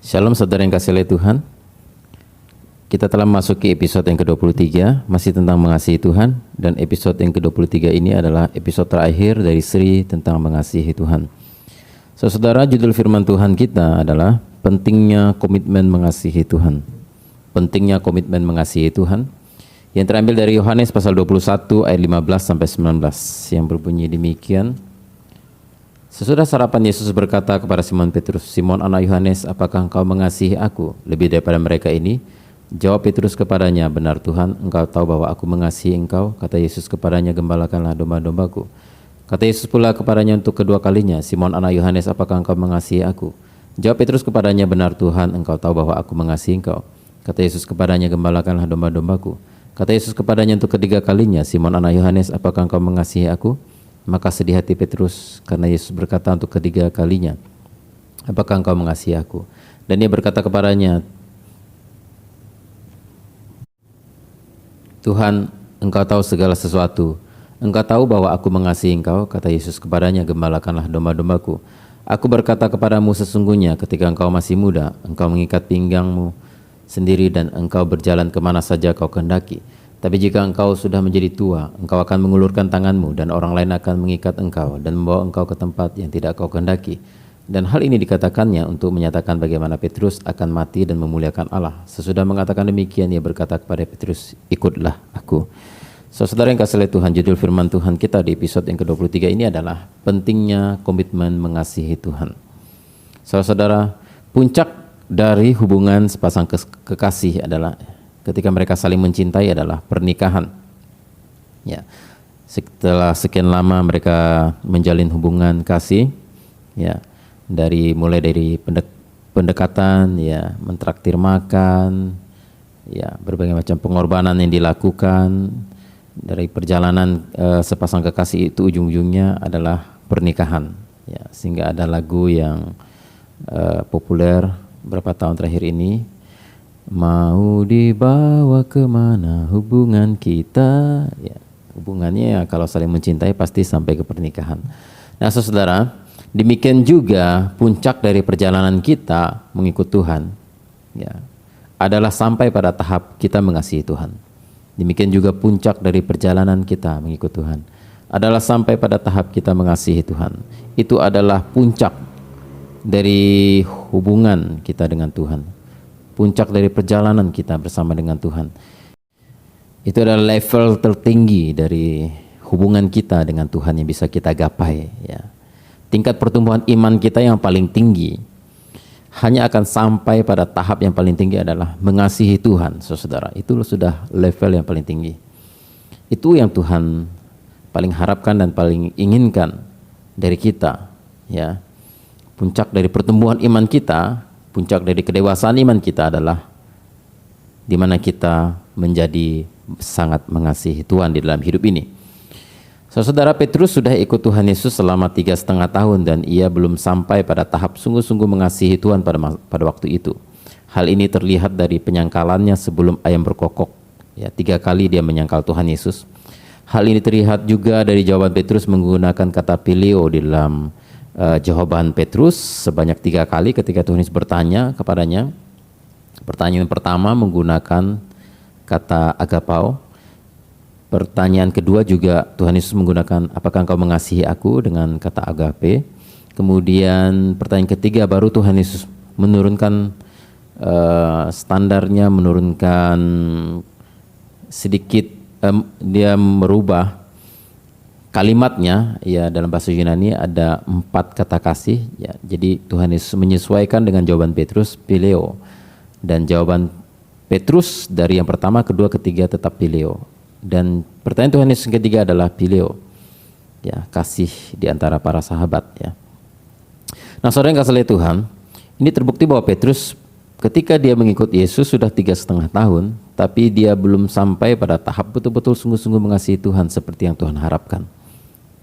Shalom saudara yang kasih oleh Tuhan. Kita telah memasuki episode yang ke-23, masih tentang mengasihi Tuhan. Dan episode yang ke-23 ini adalah episode terakhir dari seri tentang mengasihi Tuhan. Saudara, judul firman Tuhan kita adalah pentingnya komitmen mengasihi Tuhan. Pentingnya komitmen mengasihi Tuhan. Yang terambil dari Yohanes pasal 21 ayat 15 sampai 19 yang berbunyi demikian. Sesudah sarapan, Yesus berkata kepada Simon Petrus, "Simon anak Yohanes, apakah engkau mengasihi aku lebih daripada mereka ini?" Jawab Petrus kepadanya, "Benar Tuhan, engkau tahu bahwa aku mengasihi engkau." Kata Yesus kepadanya, "Gembalakanlah domba-dombaku." Kata Yesus pula kepadanya untuk kedua kalinya, "Simon anak Yohanes, apakah engkau mengasihi aku?" Jawab Petrus kepadanya, "Benar Tuhan, engkau tahu bahwa aku mengasihi engkau." Kata Yesus kepadanya, "Gembalakanlah domba-dombaku." Kata Yesus kepadanya untuk ketiga kalinya, "Simon anak Yohanes, apakah engkau mengasihi aku?" Maka sedih hati Petrus karena Yesus berkata untuk ketiga kalinya, "Apakah engkau mengasihi aku?" Dan ia berkata kepadanya, "Tuhan, engkau tahu segala sesuatu. Engkau tahu bahwa aku mengasihi engkau." Kata Yesus kepadanya, "Gembalakanlah domba-dombaku. Aku berkata kepadamu sesungguhnya ketika engkau masih muda, engkau mengikat pinggangmu sendiri dan engkau berjalan kemana saja kau kehendaki. Tapi jika engkau sudah menjadi tua, engkau akan mengulurkan tanganmu dan orang lain akan mengikat engkau dan membawa engkau ke tempat yang tidak kau kehendaki." Dan hal ini dikatakannya untuk menyatakan bagaimana Petrus akan mati dan memuliakan Allah. Sesudah mengatakan demikian, ia berkata kepada Petrus, "Ikutlah aku." Saudara yang kasih oleh Tuhan, judul firman Tuhan kita di episode yang ke-23 ini adalah pentingnya komitmen mengasihi Tuhan. Saudara, puncak dari hubungan sepasang kekasih adalah ketika mereka saling mencintai adalah pernikahan. Ya, setelah sekian lama mereka menjalin hubungan kasih, ya, mulai dari pendekatan, ya, mentraktir makan, ya, berbagai macam pengorbanan yang dilakukan dari perjalanan sepasang kekasih itu ujung-ujungnya adalah pernikahan. Ya, sehingga ada lagu yang populer beberapa tahun terakhir ini. Mau dibawa kemana hubungan kita? Ya, hubungannya ya, kalau saling mencintai pasti sampai ke pernikahan. Nah, saudara, demikian juga puncak dari perjalanan kita mengikut Tuhan, ya, adalah sampai pada tahap kita mengasihi Tuhan. Demikian juga puncak dari perjalanan kita mengikut Tuhan adalah sampai pada tahap kita mengasihi Tuhan. Itu adalah puncak dari hubungan kita dengan Tuhan. Puncak dari perjalanan kita bersama dengan Tuhan. Itu adalah level tertinggi dari hubungan kita dengan Tuhan yang bisa kita gapai. Ya. Tingkat pertumbuhan iman kita yang paling tinggi hanya akan sampai pada tahap yang paling tinggi adalah mengasihi Tuhan, saudara. Itu sudah level yang paling tinggi. Itu yang Tuhan paling harapkan dan paling inginkan dari kita. Ya. Puncak dari pertumbuhan iman kita, puncak dari kedewasaan iman kita adalah di mana kita menjadi sangat mengasihi Tuhan di dalam hidup ini. Saudara, Petrus sudah ikut Tuhan Yesus selama 3,5 tahun dan ia belum sampai pada tahap sungguh-sungguh mengasihi Tuhan pada waktu itu. Hal ini terlihat dari penyangkalannya sebelum ayam berkokok. Ya, 3 kali dia menyangkal Tuhan Yesus. Hal ini terlihat juga dari jawaban Petrus menggunakan kata pileo di dalam jawaban Petrus sebanyak 3 kali ketika Tuhan Yesus bertanya kepadanya. Pertanyaan pertama menggunakan kata agapao. Pertanyaan kedua juga Tuhan Yesus menggunakan apakah engkau mengasihi aku dengan kata agape. Kemudian pertanyaan ketiga baru Tuhan Yesus menurunkan standarnya, menurunkan sedikit, dia merubah kalimatnya. Ya, dalam bahasa Yunani ada 4 kata kasih. Ya, jadi Tuhan Yesus menyesuaikan dengan jawaban Petrus, pileo. Dan jawaban Petrus dari yang pertama, kedua, ketiga tetap pileo. Dan pertanyaan Tuhan Yesus yang ketiga adalah pileo. Ya, kasih di antara para sahabat. Ya. Nah, saudara yang kasih oleh Tuhan, ini terbukti bahwa Petrus ketika dia mengikut Yesus sudah 3,5 tahun, tapi dia belum sampai pada tahap betul-betul sungguh-sungguh mengasihi Tuhan seperti yang Tuhan harapkan.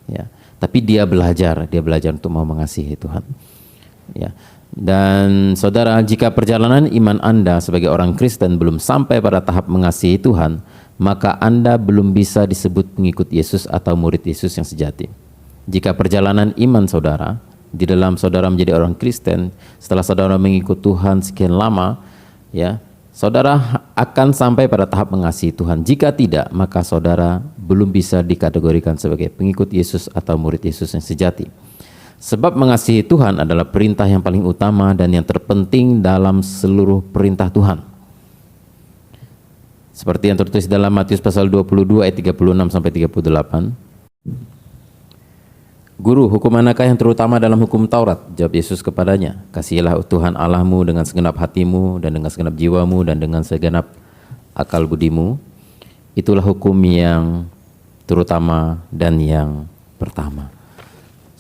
Ya, tapi dia belajar untuk mau mengasihi Tuhan. Ya. Dan saudara, jika perjalanan iman Anda sebagai orang Kristen belum sampai pada tahap mengasihi Tuhan, maka Anda belum bisa disebut pengikut Yesus atau murid Yesus yang sejati. Jika perjalanan iman saudara di dalam saudara menjadi orang Kristen, setelah saudara mengikut Tuhan sekian lama, ya, saudara akan sampai pada tahap mengasihi Tuhan. Jika tidak, maka saudara belum bisa dikategorikan sebagai pengikut Yesus atau murid Yesus yang sejati. Sebab mengasihi Tuhan adalah perintah yang paling utama dan yang terpenting dalam seluruh perintah Tuhan. Seperti yang tertulis dalam Matius pasal 22 ayat 36 sampai 38. Guru, hukum manakah yang terutama dalam hukum Taurat? Jawab Yesus kepadanya, kasihilah Tuhan Allahmu dengan segenap hatimu dan dengan segenap jiwamu dan dengan segenap akal budimu. Itulah hukum yang terutama dan yang pertama.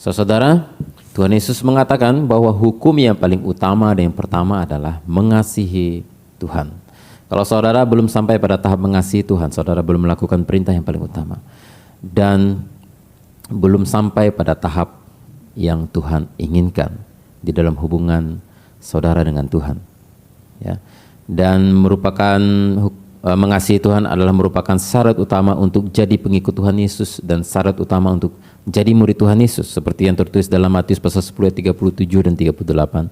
Saudara, Tuhan Yesus mengatakan bahwa hukum yang paling utama dan yang pertama adalah mengasihi Tuhan. Kalau saudara belum sampai pada tahap mengasihi Tuhan, saudara belum melakukan perintah yang paling utama. Dan belum sampai pada tahap yang Tuhan inginkan di dalam hubungan saudara dengan Tuhan, ya. Dan mengasihi Tuhan adalah merupakan syarat utama untuk jadi pengikut Tuhan Yesus dan syarat utama untuk jadi murid Tuhan Yesus, seperti yang tertulis dalam Matius pasal 10 ayat 37 dan 38.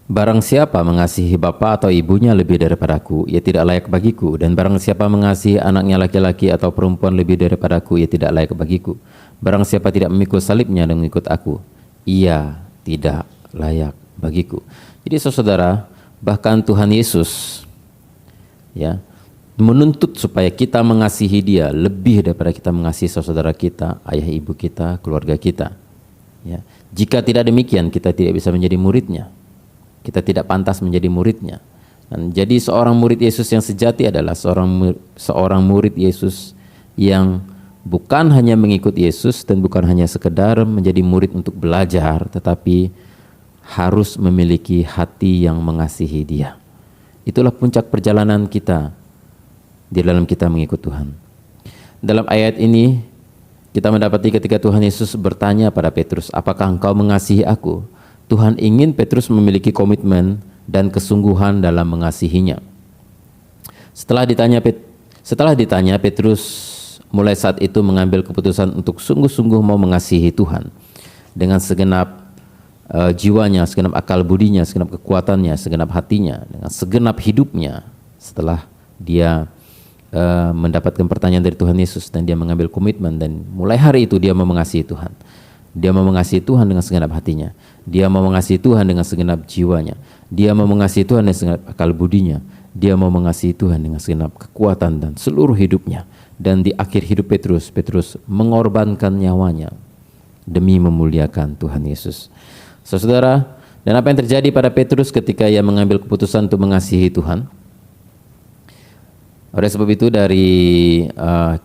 Barang siapa mengasihi bapa atau ibunya lebih daripadaku, ia tidak layak bagiku. Dan barang siapa mengasihi anaknya laki-laki atau perempuan lebih daripadaku, ia tidak layak bagiku. Barang siapa tidak memikul salibnya dan mengikut aku, ia tidak layak bagiku. Jadi saudara, bahkan Tuhan Yesus, ya, menuntut supaya kita mengasihi Dia lebih daripada kita mengasihi saudara kita, ayah ibu kita, keluarga kita. Ya. Jika tidak demikian, kita tidak bisa menjadi muridnya. Kita tidak pantas menjadi muridnya. Dan jadi seorang murid Yesus yang sejati adalah seorang murid Yesus yang bukan hanya mengikut Yesus dan bukan hanya sekedar menjadi murid untuk belajar, tetapi harus memiliki hati yang mengasihi Dia. Itulah puncak perjalanan kita di dalam kita mengikut Tuhan. Dalam ayat ini kita mendapati ketika Tuhan Yesus bertanya pada Petrus, apakah engkau mengasihi aku? Tuhan ingin Petrus memiliki komitmen dan kesungguhan dalam mengasihinya. Setelah ditanya, Petrus mulai saat itu mengambil keputusan untuk sungguh-sungguh mau mengasihi Tuhan dengan segenap jiwanya, segenap akal budinya, segenap kekuatannya, segenap hatinya, dengan segenap hidupnya. Setelah dia mendapatkan pertanyaan dari Tuhan Yesus dan dia mengambil komitmen, dan mulai hari itu dia mau mengasihi Tuhan. Dia mau mengasihi Tuhan dengan segenap hatinya. Dia mau mengasihi Tuhan dengan segenap jiwanya. Dia mau mengasihi Tuhan dengan segenap akal budinya. Dia mau mengasihi Tuhan dengan segenap kekuatan dan seluruh hidupnya. Dan di akhir hidup Petrus mengorbankan nyawanya demi memuliakan Tuhan Yesus. Saudara, dan apa yang terjadi pada Petrus ketika ia mengambil keputusan untuk mengasihi Tuhan? Oleh sebab itu dari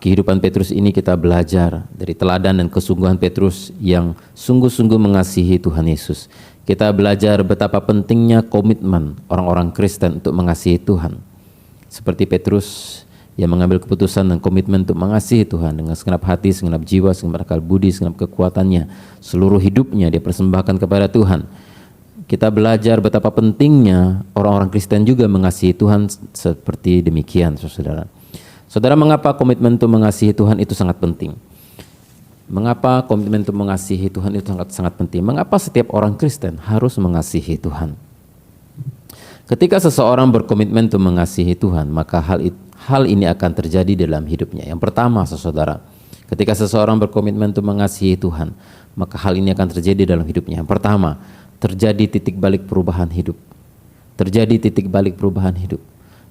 kehidupan Petrus ini kita belajar dari teladan dan kesungguhan Petrus yang sungguh-sungguh mengasihi Tuhan Yesus. Kita belajar betapa pentingnya komitmen orang-orang Kristen untuk mengasihi Tuhan. Seperti Petrus yang mengambil keputusan dan komitmen untuk mengasihi Tuhan dengan segenap hati, segenap jiwa, segenap akal budi, segenap kekuatannya, seluruh hidupnya dia persembahkan kepada Tuhan. Kita belajar betapa pentingnya orang-orang Kristen juga mengasihi Tuhan seperti demikian, saudara. Saudara, mengapa komitmen untuk mengasihi Tuhan itu sangat penting? Mengapa komitmen untuk mengasihi Tuhan itu sangat penting? Mengapa setiap orang Kristen harus mengasihi Tuhan? Ketika seseorang berkomitmen untuk mengasihi Tuhan, maka hal ini akan terjadi dalam hidupnya. Yang pertama, saudara, ketika seseorang berkomitmen untuk mengasihi Tuhan, maka hal ini akan terjadi dalam hidupnya. Yang pertama, terjadi titik balik perubahan hidup. Terjadi titik balik perubahan hidup.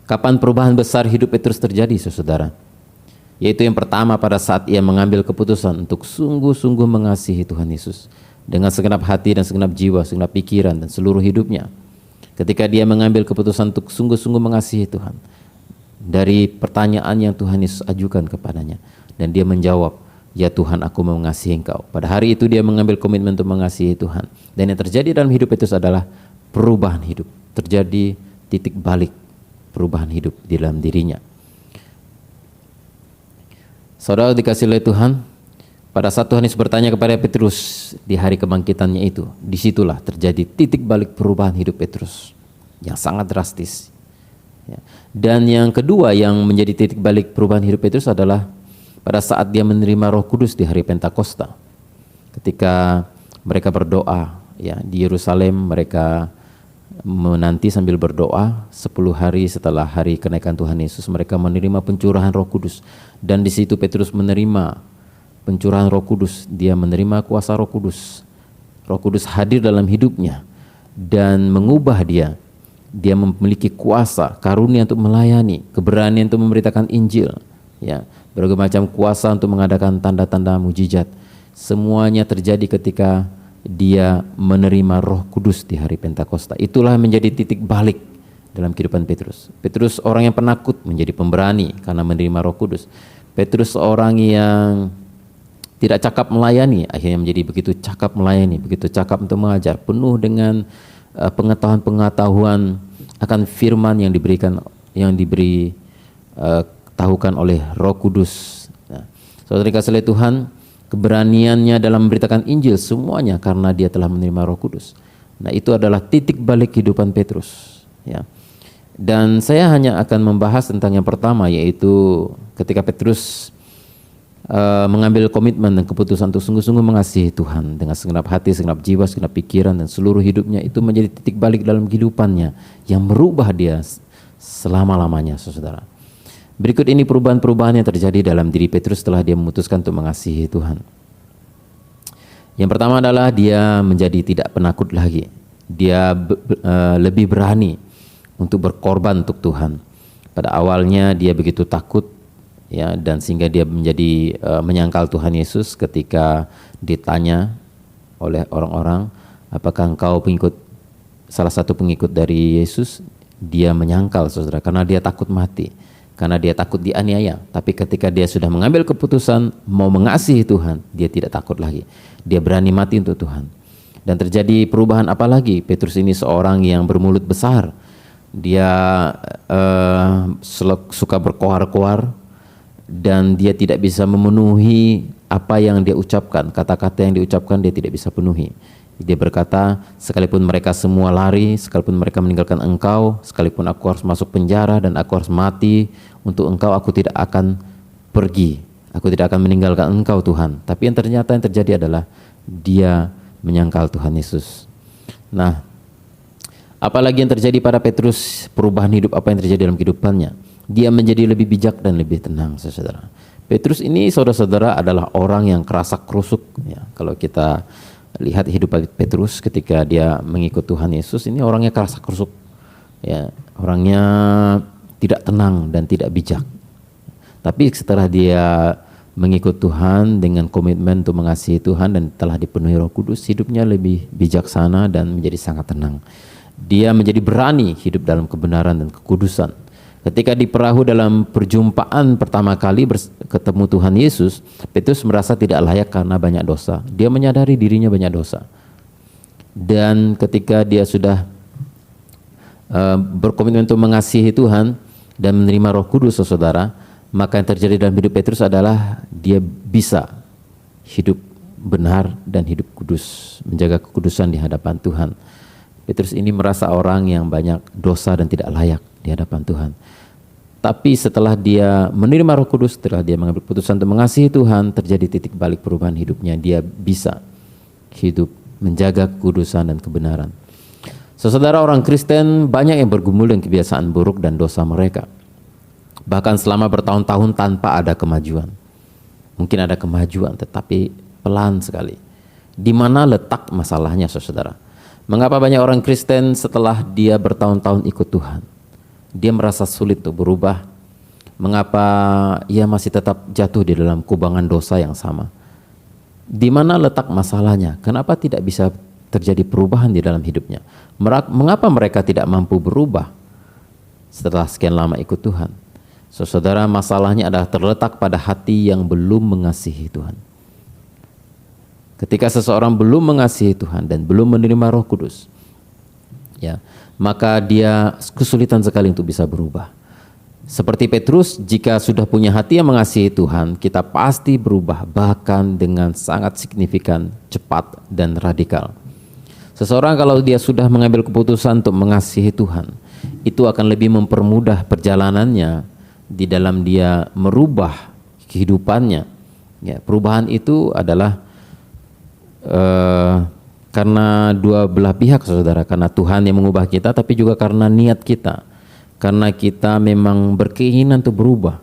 Kapan perubahan besar hidup Petrus terjadi, saudara? Yaitu yang pertama pada saat ia mengambil keputusan untuk sungguh-sungguh mengasihi Tuhan Yesus dengan segenap hati dan segenap jiwa, segenap pikiran dan seluruh hidupnya. Ketika dia mengambil keputusan untuk sungguh-sungguh mengasihi Tuhan, dari pertanyaan yang Tuhan Yesus ajukan kepadanya, dan dia menjawab, ya Tuhan, aku mau mengasihi Engkau. Pada hari itu dia mengambil komitmen untuk mengasihi Tuhan. Dan yang terjadi dalam hidup Petrus adalah perubahan hidup. Terjadi titik balik perubahan hidup di dalam dirinya. Saudara dikasihi oleh Tuhan, pada saat Tuhan Yesus bertanya kepada Petrus di hari kebangkitannya itu, disitulah terjadi titik balik perubahan hidup Petrus yang sangat drastis. Dan yang kedua yang menjadi titik balik perubahan hidup Petrus adalah pada saat dia menerima Roh Kudus di hari Pentakosta. Ketika mereka berdoa, ya, di Yerusalem mereka menanti sambil berdoa 10 hari setelah hari kenaikan Tuhan Yesus, mereka menerima pencurahan Roh Kudus. Dan di situ Petrus menerima pencurahan Roh Kudus, dia menerima kuasa Roh Kudus. Roh Kudus hadir dalam hidupnya dan mengubah dia. Dia memiliki kuasa, karunia untuk melayani, keberanian untuk memberitakan Injil, ya, berbagai macam kuasa untuk mengadakan tanda-tanda mujizat. Semuanya terjadi ketika dia menerima Roh Kudus di hari Pentakosta. Itulah menjadi titik balik dalam kehidupan Petrus. Petrus orang yang penakut menjadi pemberani karena menerima Roh Kudus. Petrus orang yang tidak cakap melayani akhirnya menjadi begitu cakap melayani, begitu cakap untuk mengajar, penuh dengan pengetahuan akan firman yang diberi tahukan oleh Roh Kudus. Nah, saudara kasih Tuhan, keberaniannya dalam memberitakan Injil semuanya karena dia telah menerima Roh Kudus. Nah, itu adalah titik balik kehidupan Petrus, ya. Dan saya hanya akan membahas tentang yang pertama, yaitu ketika Petrus mengambil komitmen dan keputusan untuk sungguh-sungguh mengasihi Tuhan dengan segenap hati, segenap jiwa, segenap pikiran dan seluruh hidupnya. Itu menjadi titik balik dalam kehidupannya yang merubah dia selama-lamanya, saudara. Berikut ini perubahan-perubahan yang terjadi dalam diri Petrus setelah dia memutuskan untuk mengasihi Tuhan. Yang pertama adalah dia menjadi tidak penakut lagi. Dia lebih berani untuk berkorban untuk Tuhan. Pada awalnya dia begitu takut, ya, dan sehingga dia menjadi menyangkal Tuhan Yesus ketika ditanya oleh orang-orang, apakah engkau salah satu pengikut dari Yesus? Dia menyangkal, saudara, karena dia takut mati, karena dia takut dianiaya. Tapi ketika dia sudah mengambil keputusan mau mengasihi Tuhan, dia tidak takut lagi. Dia berani mati untuk Tuhan. Dan terjadi perubahan apa lagi? Petrus ini seorang yang bermulut besar. Dia suka berkoar-koar, dan dia tidak bisa memenuhi apa yang dia ucapkan. Kata-kata yang diucapkan dia tidak bisa penuhi. Dia berkata, sekalipun mereka semua lari, sekalipun mereka meninggalkan engkau, sekalipun aku harus masuk penjara dan aku harus mati untuk engkau, aku tidak akan pergi. Aku tidak akan meninggalkan engkau, Tuhan. Tapi yang terjadi adalah dia menyangkal Tuhan Yesus. Nah, apalagi yang terjadi pada Petrus, perubahan hidup apa yang terjadi dalam kehidupannya? Dia menjadi lebih bijak dan lebih tenang, saudara. Petrus ini, saudara-saudara, adalah orang yang kerasak kerusuk, ya. Kalau kita lihat hidup Petrus ketika dia mengikut Tuhan Yesus, ini orangnya kerasak kerusuk, ya. Orangnya tidak tenang dan tidak bijak. Tapi setelah dia mengikut Tuhan dengan komitmen untuk mengasihi Tuhan dan telah dipenuhi Roh Kudus, hidupnya lebih bijaksana dan menjadi sangat tenang. Dia menjadi berani hidup dalam kebenaran dan kekudusan. Ketika di perahu dalam perjumpaan pertama kali ketemu Tuhan Yesus, Petrus merasa tidak layak karena banyak dosa. Dia menyadari dirinya banyak dosa. Dan ketika dia sudah berkomitmen untuk mengasihi Tuhan dan menerima Roh Kudus, saudara, maka yang terjadi dalam hidup Petrus adalah dia bisa hidup benar dan hidup kudus, menjaga kekudusan di hadapan Tuhan. Petrus ini merasa orang yang banyak dosa dan tidak layak di hadapan Tuhan. Tapi setelah dia menerima Roh Kudus, setelah dia mengambil keputusan untuk mengasihi Tuhan, terjadi titik balik perubahan hidupnya. Dia bisa hidup menjaga kekudusan dan kebenaran. Saudara, orang Kristen banyak yang bergumul dengan kebiasaan buruk dan dosa mereka. Bahkan selama bertahun-tahun tanpa ada kemajuan. Mungkin ada kemajuan tetapi pelan sekali. Di mana letak masalahnya, saudara? Mengapa banyak orang Kristen setelah dia bertahun-tahun ikut Tuhan, dia merasa sulit untuk berubah? Mengapa ia masih tetap jatuh di dalam kubangan dosa yang sama? Di mana letak masalahnya? Kenapa tidak bisa terjadi perubahan di dalam hidupnya? Mengapa mereka tidak mampu berubah setelah sekian lama ikut Tuhan? Saudara, masalahnya adalah terletak pada hati yang belum mengasihi Tuhan. Ketika seseorang belum mengasihi Tuhan dan belum menerima Roh Kudus, ya, maka dia kesulitan sekali untuk bisa berubah. Seperti Petrus, jika sudah punya hati yang mengasihi Tuhan, kita pasti berubah, bahkan dengan sangat signifikan, cepat, dan radikal. Seseorang kalau dia sudah mengambil keputusan untuk mengasihi Tuhan, itu akan lebih mempermudah perjalanannya di dalam dia merubah kehidupannya. Ya, perubahan itu adalah karena dua belah pihak saudara, karena Tuhan yang mengubah kita, tapi juga karena niat kita, karena kita memang berkeinginan untuk berubah.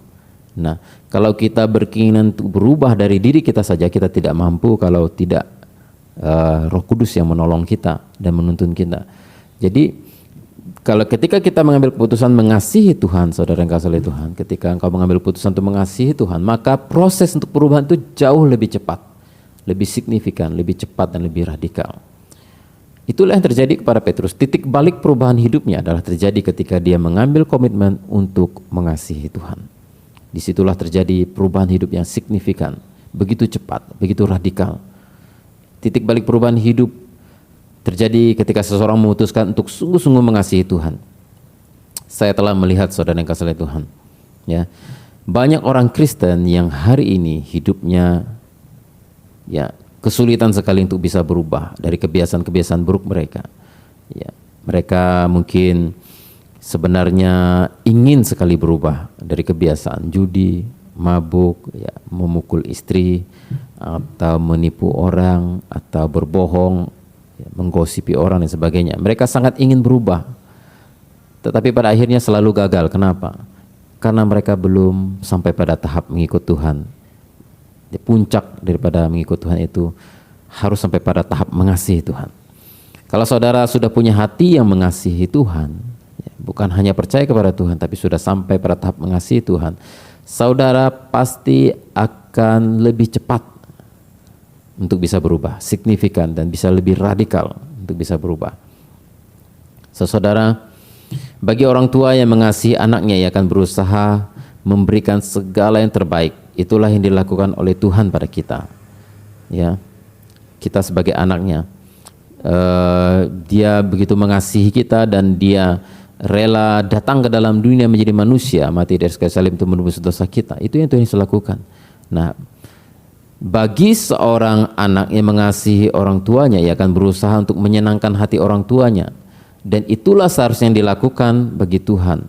Nah, kalau kita berkeinginan untuk berubah dari diri kita saja, kita tidak mampu kalau tidak Roh Kudus yang menolong kita dan menuntun kita. Jadi kalau ketika kita mengambil keputusan mengasihi Tuhan, saudara yang kasih oleh Tuhan, ketika engkau mengambil keputusan untuk mengasihi Tuhan, maka proses untuk perubahan itu jauh lebih cepat, lebih signifikan, lebih cepat dan lebih radikal. Itulah yang terjadi kepada Petrus. Titik balik perubahan hidupnya adalah terjadi ketika dia mengambil komitmen untuk mengasihi Tuhan. Disitulah terjadi perubahan hidup yang signifikan, begitu cepat, begitu radikal. Titik balik perubahan hidup terjadi ketika seseorang memutuskan untuk sungguh-sungguh mengasihi Tuhan. Saya telah melihat, saudara yang kasih oleh Tuhan, ya, banyak orang Kristen yang hari ini hidupnya ya kesulitan sekali untuk bisa berubah dari kebiasaan-kebiasaan buruk mereka. Ya, mereka mungkin sebenarnya ingin sekali berubah dari kebiasaan judi, mabuk, ya, memukul istri, atau menipu orang, atau berbohong, ya, menggosipi orang dan sebagainya. Mereka sangat ingin berubah, tetapi pada akhirnya selalu gagal. Kenapa? Karena mereka belum sampai pada tahap mengikut Tuhan. Di puncak daripada mengikut Tuhan itu harus sampai pada tahap mengasihi Tuhan. Kalau saudara sudah punya hati yang mengasihi Tuhan, ya, bukan hanya percaya kepada Tuhan, tapi sudah sampai pada tahap mengasihi Tuhan, saudara pasti akan lebih cepat untuk bisa berubah, signifikan dan bisa lebih radikal untuk bisa berubah. Saudara, bagi orang tua yang mengasihi anaknya, ia akan berusaha memberikan segala yang terbaik. Itulah yang dilakukan oleh Tuhan pada kita. Ya, kita sebagai anaknya, Dia begitu mengasihi kita dan Dia rela datang ke dalam dunia menjadi manusia, mati dari kayu salib untuk menebus dosa kita. Itu yang Tuhan Yesus lakukan. Nah, bagi seorang anak yang mengasihi orang tuanya, ia akan berusaha untuk menyenangkan hati orang tuanya. Dan itulah seharusnya yang dilakukan bagi Tuhan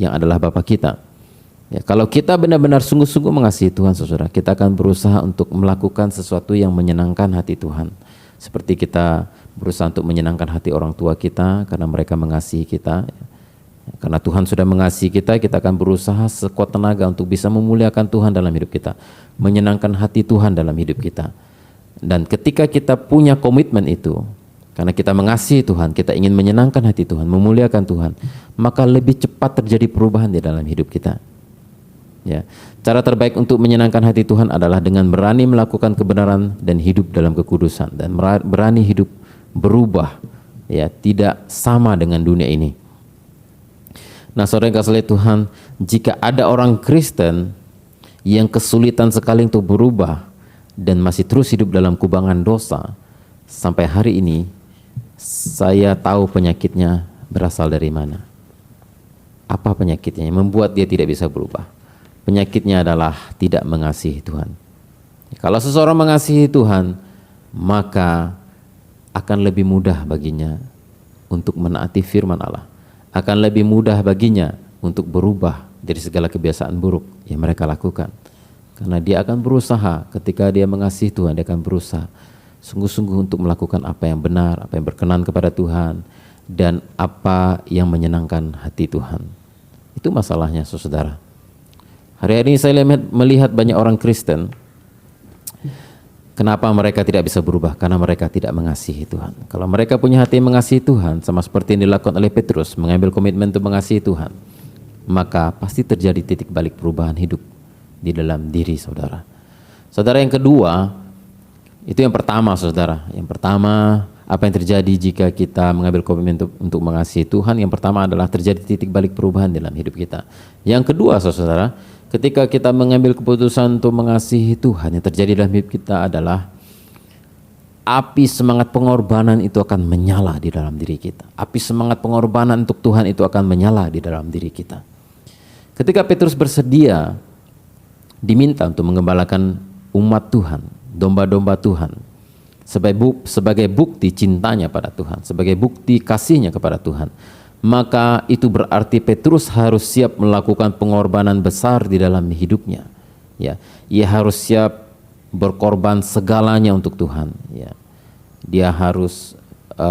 yang adalah Bapa kita. Ya, kalau kita benar-benar sungguh-sungguh mengasihi Tuhan, saudara, kita akan berusaha untuk melakukan sesuatu yang menyenangkan hati Tuhan. Seperti kita berusaha untuk menyenangkan hati orang tua kita karena mereka mengasihi kita. Karena Tuhan sudah mengasihi kita, kita akan berusaha sekuat tenaga untuk bisa memuliakan Tuhan dalam hidup kita, menyenangkan hati Tuhan dalam hidup kita. Dan ketika kita punya komitmen itu, karena kita mengasihi Tuhan, kita ingin menyenangkan hati Tuhan, memuliakan Tuhan, maka lebih cepat terjadi perubahan di dalam hidup kita. Ya, cara terbaik untuk menyenangkan hati Tuhan adalah dengan berani melakukan kebenaran dan hidup dalam kekudusan, dan berani hidup berubah, ya, tidak sama dengan dunia ini. Nah, saudara yang kasih oleh Tuhan, jika ada orang Kristen yang kesulitan sekali untuk berubah dan masih terus hidup dalam kubangan dosa, sampai hari ini saya tahu penyakitnya berasal dari mana. Apa penyakitnya yang membuat dia tidak bisa berubah? Penyakitnya adalah tidak mengasihi Tuhan. Kalau seseorang mengasihi Tuhan, maka akan lebih mudah baginya untuk menaati firman Allah. Akan lebih mudah baginya untuk berubah dari segala kebiasaan buruk yang mereka lakukan. Karena dia akan berusaha, ketika dia mengasihi Tuhan, dia akan berusaha sungguh-sungguh untuk melakukan apa yang benar, apa yang berkenan kepada Tuhan, dan apa yang menyenangkan hati Tuhan. Itu masalahnya, saudara. Hari-hari ini saya melihat banyak orang Kristen. Kenapa mereka tidak bisa berubah? Karena mereka tidak mengasihi Tuhan. Kalau mereka punya hati yang mengasihi Tuhan, sama seperti yang dilakukan oleh Petrus, mengambil komitmen untuk mengasihi Tuhan, maka pasti terjadi titik balik perubahan hidup di dalam diri saudara. Saudara, yang kedua, itu yang pertama, saudara. Yang pertama, apa yang terjadi jika kita mengambil komitmen untuk mengasihi Tuhan? Yang pertama adalah terjadi titik balik perubahan dalam hidup kita. Yang kedua, saudara, ketika kita mengambil keputusan untuk mengasihi Tuhan, yang terjadi dalam hidup kita adalah api semangat pengorbanan itu akan menyala di dalam diri kita. Api semangat pengorbanan untuk Tuhan itu akan menyala di dalam diri kita. Ketika Petrus bersedia diminta untuk mengembalakan umat Tuhan, domba-domba Tuhan, sebagai bukti cintanya pada Tuhan, sebagai bukti kasihnya kepada Tuhan, maka itu berarti Petrus harus siap melakukan pengorbanan besar di dalam hidupnya. Ya, ia harus siap berkorban segalanya untuk Tuhan. Ya, Dia harus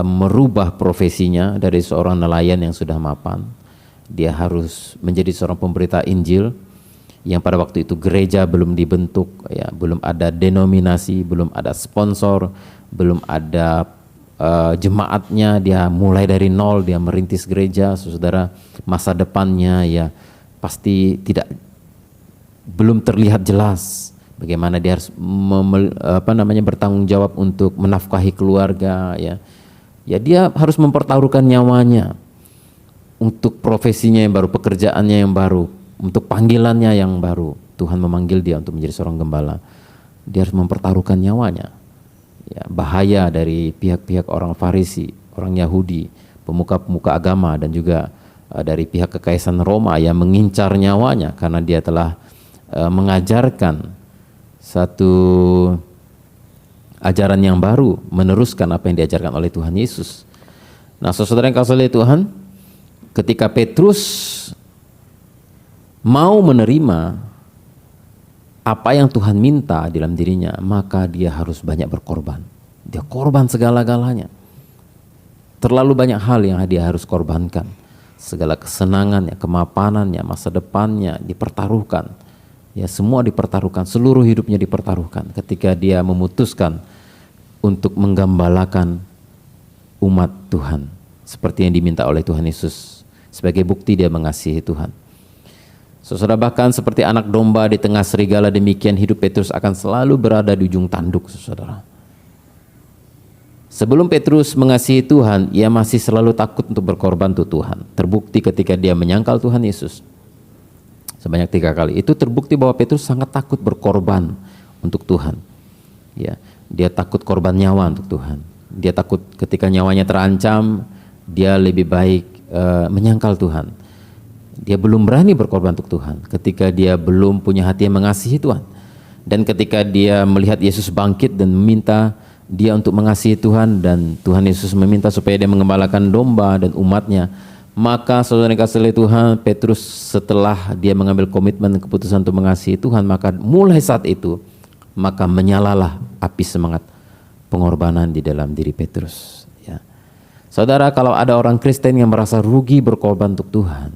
merubah profesinya dari seorang nelayan yang sudah mapan. Dia harus menjadi seorang pemberita Injil yang pada waktu itu gereja belum dibentuk, ya, belum ada denominasi, belum ada sponsor, belum ada jemaatnya. Dia mulai dari nol, dia merintis gereja. Saudara, masa depannya ya pasti belum terlihat jelas. Bagaimana dia harus bertanggung jawab untuk menafkahi keluarga, ya. Ya, dia harus mempertaruhkan nyawanya untuk profesinya yang baru, pekerjaannya yang baru, untuk panggilannya yang baru. Tuhan memanggil dia untuk menjadi seorang gembala. Dia harus mempertaruhkan nyawanya. Ya, bahaya dari pihak-pihak orang Farisi, orang Yahudi, pemuka-pemuka agama, dan juga dari pihak kekaisaran Roma yang mengincar nyawanya karena dia telah mengajarkan satu ajaran yang baru, meneruskan apa yang diajarkan oleh Tuhan Yesus. Nah, saudara yang kasih oleh Tuhan, ketika Petrus mau menerima apa yang Tuhan minta dalam dirinya, maka dia harus banyak berkorban. Dia korban segala-galanya. Terlalu banyak hal yang dia harus korbankan. Segala kesenangannya, kemapanannya, masa depannya dipertaruhkan. Ya, semua dipertaruhkan, seluruh hidupnya dipertaruhkan ketika dia memutuskan untuk menggembalakan umat Tuhan seperti yang diminta oleh Tuhan Yesus. Sebagai bukti dia mengasihi Tuhan. Saudara, bahkan seperti anak domba di tengah serigala, demikian hidup Petrus akan selalu berada di ujung tanduk, saudara. Sebelum Petrus mengasihi Tuhan, ia masih selalu takut untuk berkorban untuk Tuhan. Terbukti ketika dia menyangkal Tuhan Yesus sebanyak 3 kali. Itu terbukti bahwa Petrus sangat takut berkorban untuk Tuhan. Ya, dia takut korban nyawa untuk Tuhan. Dia takut ketika nyawanya terancam, dia lebih baik menyangkal Tuhan. Dia belum berani berkorban untuk Tuhan ketika dia belum punya hati yang mengasihi Tuhan. Dan ketika dia melihat Yesus bangkit dan meminta dia untuk mengasihi Tuhan, dan Tuhan Yesus meminta supaya dia mengembalakan domba dan umatnya, maka saudara yang kasih oleh Tuhan, Petrus setelah dia mengambil komitmen dan keputusan untuk mengasihi Tuhan, maka mulai saat itu maka menyalalah api semangat pengorbanan di dalam diri Petrus. Ya. Saudara, kalau ada orang Kristen yang merasa rugi berkorban untuk Tuhan,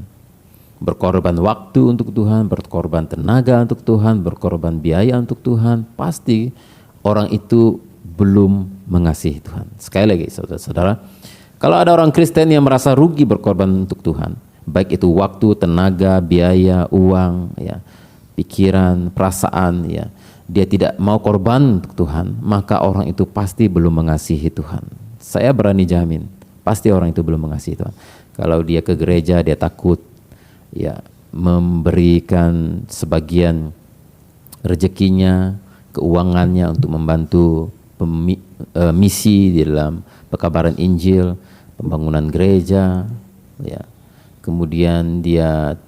berkorban waktu untuk Tuhan, berkorban tenaga untuk Tuhan, berkorban biaya untuk Tuhan, pasti orang itu belum mengasihi Tuhan. Sekali lagi saudara-saudara, kalau ada orang Kristen yang merasa rugi berkorban untuk Tuhan, baik itu waktu, tenaga, biaya, uang, ya, pikiran, perasaan, ya, dia tidak mau korban untuk Tuhan, maka orang itu pasti belum mengasihi Tuhan. Saya berani jamin, pasti orang itu belum mengasihi Tuhan. Kalau dia ke gereja, dia takut, ya, memberikan sebagian rezekinya, keuangannya untuk membantu misi di dalam pekabaran Injil, pembangunan gereja, ya. Kemudian dia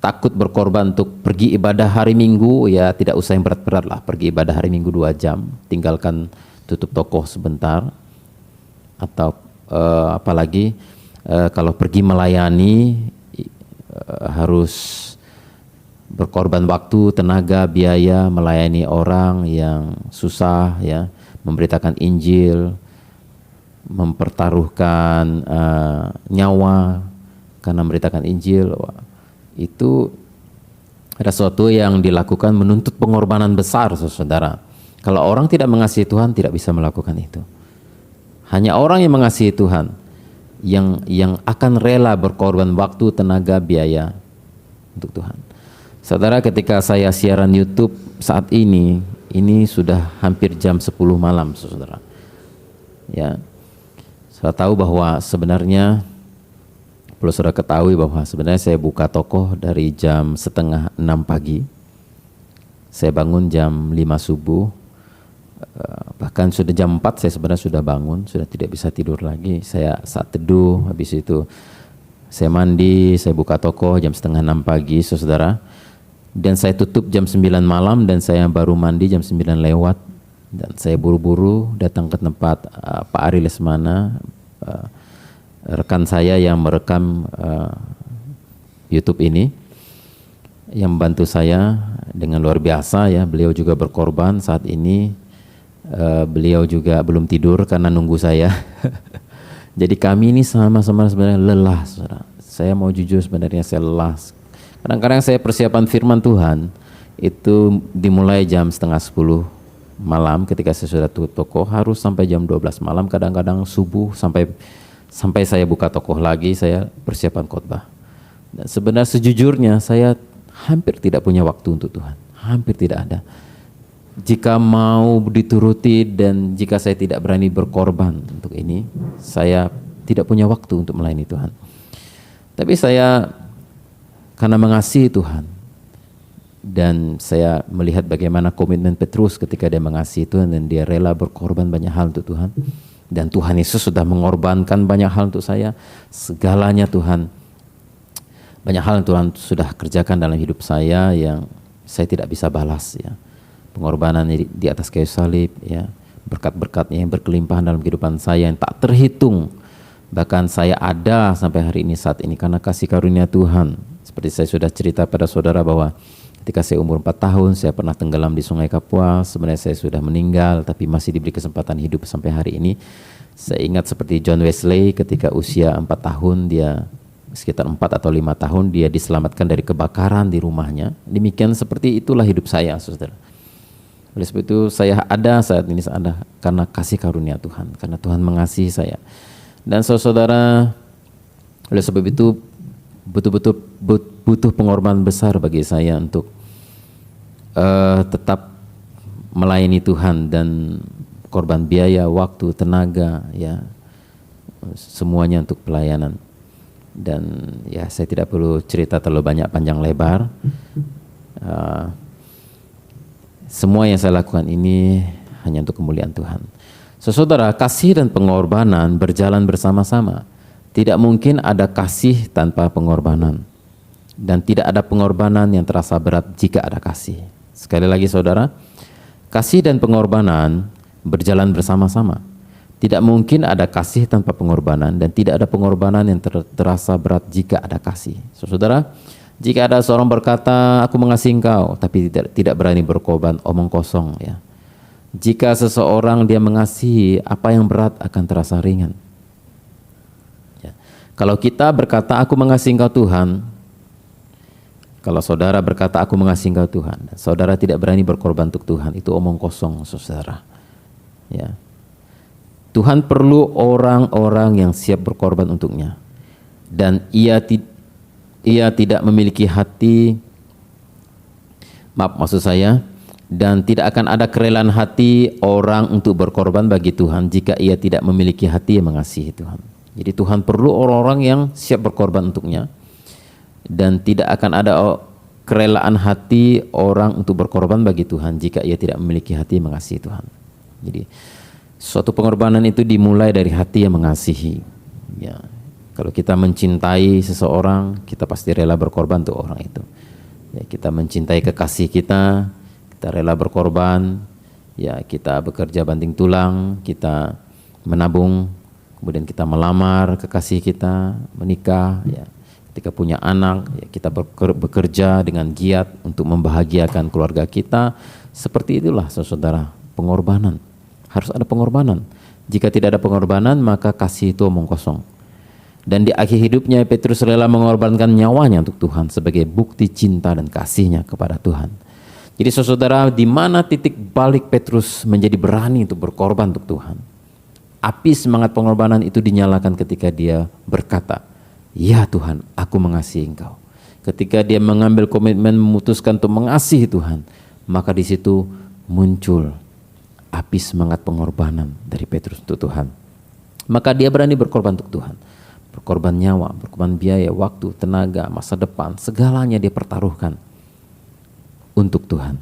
takut berkorban untuk pergi ibadah hari Minggu, ya tidak usah yang berat-berat lah, pergi ibadah hari Minggu 2 jam, tinggalkan tutup toko sebentar. Atau apalagi kalau pergi melayani harus berkorban waktu, tenaga, biaya, melayani orang yang susah, ya, memberitakan Injil, mempertaruhkan nyawa karena memberitakan Injil. Itu ada sesuatu yang dilakukan menuntut pengorbanan besar, saudara. Kalau orang tidak mengasihi Tuhan, tidak bisa melakukan itu. Hanya orang yang mengasihi Tuhan yang akan rela berkorban waktu, tenaga, biaya untuk Tuhan. Saudara, ketika saya siaran YouTube saat ini sudah hampir jam 10 malam, saudara. Ya, saya tahu bahwa sebenarnya, perlu saudara ketahui bahwa sebenarnya saya buka toko dari jam 5:30 pagi. Saya bangun jam 5 subuh, bahkan sudah jam 4 saya sebenarnya sudah bangun, sudah tidak bisa tidur lagi. Saya saat teduh, habis itu saya mandi, saya buka toko jam 5:30 pagi, saudara. Dan saya tutup jam 9 malam, dan saya baru mandi jam 9 lewat. Dan saya buru-buru datang ke tempat Pak Ari Lesmana, rekan saya yang merekam YouTube ini, yang membantu saya dengan luar biasa, ya. Beliau juga berkorban saat ini Beliau juga belum tidur karena nunggu saya. Jadi kami ini sama-sama sebenarnya lelah, saudara. Saya mau jujur, sebenarnya saya lelah. Kadang-kadang saya persiapan firman Tuhan itu dimulai jam 9:30 malam ketika saya sudah tutup toko, harus sampai jam 12 malam, kadang-kadang subuh sampai saya buka toko lagi, saya persiapan khotbah. Dan sebenarnya sejujurnya saya hampir tidak punya waktu untuk Tuhan, hampir tidak ada. Jika mau dituruti dan jika saya tidak berani berkorban untuk ini, saya tidak punya waktu untuk melayani Tuhan. Tapi saya karena mengasihi Tuhan, dan saya melihat bagaimana komitmen Petrus ketika dia mengasihi Tuhan dan dia rela berkorban banyak hal untuk Tuhan. Dan Tuhan Yesus sudah mengorbankan banyak hal untuk saya. Segalanya Tuhan, banyak hal yang Tuhan sudah kerjakan dalam hidup saya yang saya tidak bisa balas, ya. Pengorbanan di atas kayu salib, ya, berkat-berkatnya yang berkelimpahan dalam kehidupan saya yang tak terhitung. Bahkan saya ada sampai hari ini saat ini karena kasih karunia Tuhan. Seperti saya sudah cerita pada saudara bahwa ketika saya umur 4 tahun, saya pernah tenggelam di Sungai Kapuas. Sebenarnya saya sudah meninggal, tapi masih diberi kesempatan hidup sampai hari ini. Saya ingat seperti John Wesley ketika usia 4 tahun, dia sekitar 4 atau 5 tahun, dia diselamatkan dari kebakaran di rumahnya. Demikian seperti itulah hidup saya, saudara. Oleh sebab itu saya ada saat ini ada karena kasih karunia Tuhan, karena Tuhan mengasihi saya. Dan saudara, oleh sebab itu betul-betul butuh pengorbanan besar bagi saya untuk tetap melayani Tuhan, dan korban biaya, waktu, tenaga, ya, semuanya untuk pelayanan. Dan ya saya tidak perlu cerita terlalu banyak panjang lebar. Semua yang saya lakukan ini hanya untuk kemuliaan Tuhan. Saudara, kasih dan pengorbanan berjalan bersama-sama. Tidak mungkin ada kasih tanpa pengorbanan. Dan tidak ada pengorbanan yang terasa berat jika ada kasih. Sekali lagi saudara, kasih dan pengorbanan berjalan bersama-sama. Tidak mungkin ada kasih tanpa pengorbanan, dan tidak ada pengorbanan yang terasa berat jika ada kasih. Saudara, jika ada seorang berkata, aku mengasihi engkau, tapi tidak berani berkorban, omong kosong, ya. Jika seseorang dia mengasihi, apa yang berat akan terasa ringan. Ya. Kalau kita berkata, aku mengasihi engkau Tuhan, kalau saudara berkata, aku mengasihi engkau Tuhan, saudara tidak berani berkorban untuk Tuhan, itu omong kosong, saudara. Ya. Tuhan perlu orang-orang yang siap berkorban untuknya. Dan ia tidak memiliki hati, dan tidak akan ada kerelaan hati orang untuk berkorban bagi Tuhan jika ia tidak memiliki hati yang mengasihi Tuhan. Jadi Tuhan perlu orang-orang yang siap berkorban untuknya, dan tidak akan ada kerelaan hati orang untuk berkorban bagi Tuhan jika ia tidak memiliki hati yang mengasihi Tuhan. Jadi suatu pengorbanan itu dimulai dari hati yang mengasihi, ya. Kalau kita mencintai seseorang, kita pasti rela berkorban untuk orang itu. Ya, kita mencintai kekasih kita rela berkorban. Ya, kita bekerja banting tulang, kita menabung, kemudian kita melamar kekasih kita, menikah. Ya. Ketika punya anak, ya, kita bekerja dengan giat untuk membahagiakan keluarga kita. Seperti itulah saudara, pengorbanan. Harus ada pengorbanan. Jika tidak ada pengorbanan, maka kasih itu omong kosong. Dan di akhir hidupnya Petrus rela mengorbankan nyawanya untuk Tuhan sebagai bukti cinta dan kasihnya kepada Tuhan. Jadi saudara, di mana titik balik Petrus menjadi berani untuk berkorban untuk Tuhan? Api semangat pengorbanan itu dinyalakan ketika dia berkata, ya Tuhan, aku mengasihi Engkau. Ketika dia mengambil komitmen memutuskan untuk mengasihi Tuhan, maka di situ muncul api semangat pengorbanan dari Petrus untuk Tuhan. Maka dia berani berkorban untuk Tuhan. Berkorban nyawa, berkorban biaya, waktu, tenaga, masa depan, segalanya dia pertaruhkan untuk Tuhan.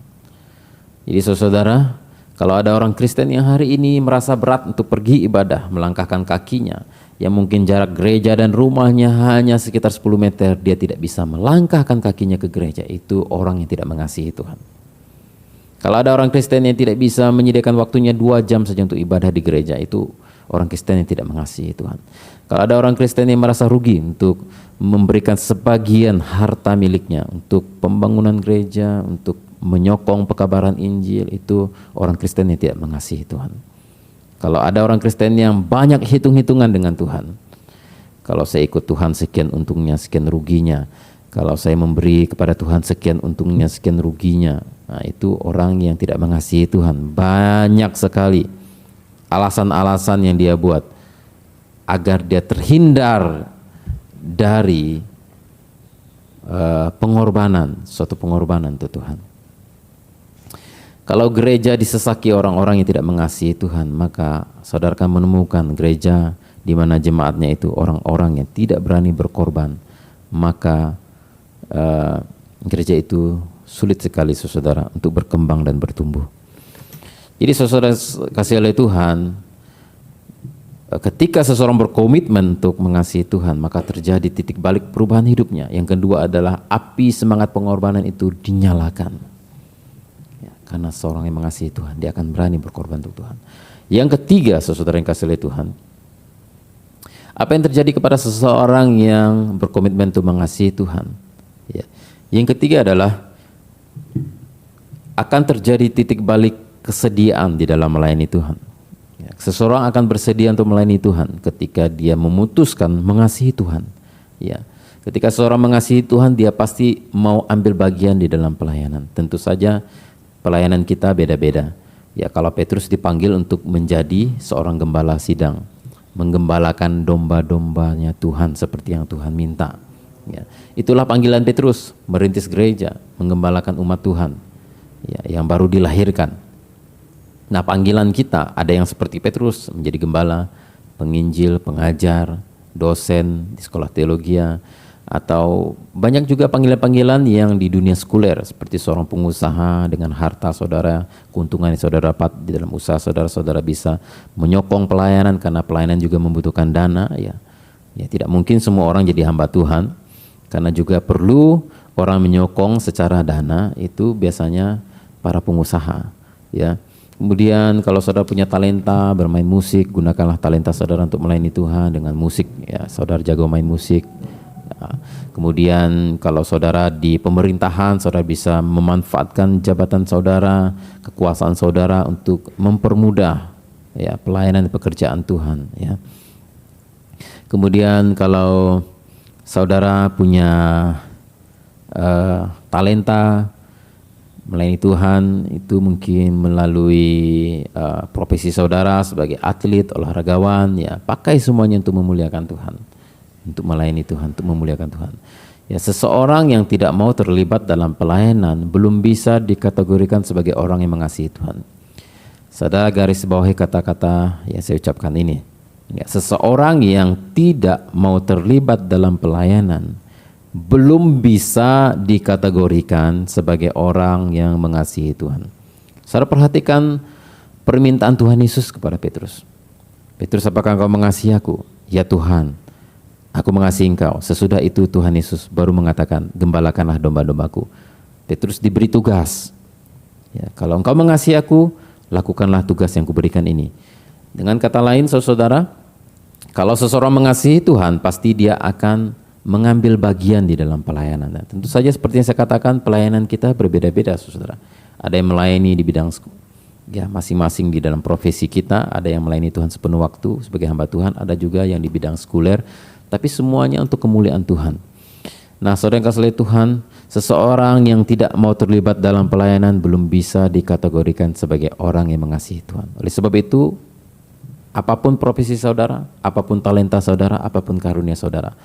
Jadi saudara, kalau ada orang Kristen yang hari ini merasa berat untuk pergi ibadah, melangkahkan kakinya, yang mungkin jarak gereja dan rumahnya hanya sekitar 10 meter, dia tidak bisa melangkahkan kakinya ke gereja, itu orang yang tidak mengasihi Tuhan. Kalau ada orang Kristen yang tidak bisa menyediakan waktunya 2 jam saja untuk ibadah di gereja, itu orang Kristen yang tidak mengasihi Tuhan. Kalau ada orang Kristen yang merasa rugi untuk memberikan sebagian harta miliknya untuk pembangunan gereja, untuk menyokong pekabaran Injil, itu orang Kristen yang tidak mengasihi Tuhan. Kalau ada orang Kristen yang banyak hitung-hitungan dengan Tuhan, kalau saya ikut Tuhan sekian untungnya, sekian ruginya, kalau saya memberi kepada Tuhan sekian untungnya, sekian ruginya, nah itu orang yang tidak mengasihi Tuhan. Banyak sekali alasan-alasan yang dia buat agar dia terhindar dari pengorbanan, suatu pengorbanan untuk Tuhan. Kalau gereja disesaki orang-orang yang tidak mengasihi Tuhan, maka saudara akan menemukan gereja di mana jemaatnya itu orang-orang yang tidak berani berkorban, maka gereja itu sulit sekali saudara untuk berkembang dan bertumbuh. Jadi saudara kasih oleh Tuhan, ketika seseorang berkomitmen untuk mengasihi Tuhan, maka terjadi titik balik perubahan hidupnya. Yang kedua adalah api semangat pengorbanan itu dinyalakan. Karena seorang yang mengasihi Tuhan, dia akan berani berkorban untuk Tuhan. Yang ketiga, saudara yang kasih oleh Tuhan, apa yang terjadi kepada seseorang yang berkomitmen untuk mengasihi Tuhan? Ya. Yang ketiga adalah akan terjadi titik balik kesediaan di dalam melayani Tuhan. Ya. Seseorang akan bersedia untuk melayani Tuhan ketika dia memutuskan mengasihi Tuhan. Ya. Ketika seseorang mengasihi Tuhan, dia pasti mau ambil bagian di dalam pelayanan. Tentu saja pelayanan kita beda-beda. Ya, kalau Petrus dipanggil untuk menjadi seorang gembala sidang, menggembalakan domba-dombanya Tuhan seperti yang Tuhan minta. Ya, itulah panggilan Petrus, merintis gereja, menggembalakan umat Tuhan, ya, yang baru dilahirkan. Nah, panggilan kita ada yang seperti Petrus, menjadi gembala, penginjil, pengajar, dosen di sekolah teologi, atau banyak juga panggilan-panggilan yang di dunia sekuler, seperti seorang pengusaha dengan harta saudara, keuntungan yang saudara dapat di dalam usaha saudara, saudara bisa menyokong pelayanan karena pelayanan juga membutuhkan dana. Ya, tidak mungkin semua orang jadi hamba Tuhan, karena juga perlu orang menyokong secara dana, itu biasanya para pengusaha. Ya, kemudian kalau saudara punya talenta bermain musik, gunakanlah talenta saudara untuk melayani Tuhan dengan musik. Ya, saudara jago main musik. Kemudian kalau saudara di pemerintahan, saudara bisa memanfaatkan jabatan saudara, kekuasaan saudara untuk mempermudah, ya, pelayanan pekerjaan Tuhan. Ya. Kemudian kalau saudara punya talenta melayani Tuhan, itu mungkin melalui profesi saudara sebagai atlet, olahragawan, ya, pakai semuanya untuk memuliakan Tuhan, untuk melayani Tuhan, untuk memuliakan Tuhan. Ya, seseorang yang tidak mau terlibat dalam pelayanan belum bisa dikategorikan sebagai orang yang mengasihi Tuhan. Saudara garis bawahi kata-kata yang saya ucapkan ini. Ya, seseorang yang tidak mau terlibat dalam pelayanan belum bisa dikategorikan sebagai orang yang mengasihi Tuhan. Saudara perhatikan permintaan Tuhan Yesus kepada Petrus. Petrus, apakah engkau mengasihi aku? Ya Tuhan, aku mengasihi engkau. Sesudah itu Tuhan Yesus baru mengatakan, gembalakanlah domba-dombaku. Petrus diberi tugas. Ya, kalau engkau mengasihi aku, lakukanlah tugas yang kuberikan ini. Dengan kata lain, saudara, kalau seseorang mengasihi Tuhan, pasti dia akan mengambil bagian di dalam pelayanan. Nah, tentu saja seperti yang saya katakan, pelayanan kita berbeda-beda, saudara. Ada yang melayani di bidang ya masing-masing di dalam profesi kita, ada yang melayani Tuhan sepenuh waktu sebagai hamba Tuhan, ada juga yang di bidang sekuler, tapi semuanya untuk kemuliaan Tuhan. Nah, saudara yang kasih Tuhan, seseorang yang tidak mau terlibat dalam pelayanan belum bisa dikategorikan sebagai orang yang mengasihi Tuhan. Oleh sebab itu, apapun profesi saudara, apapun talenta saudara, apapun karunia saudara,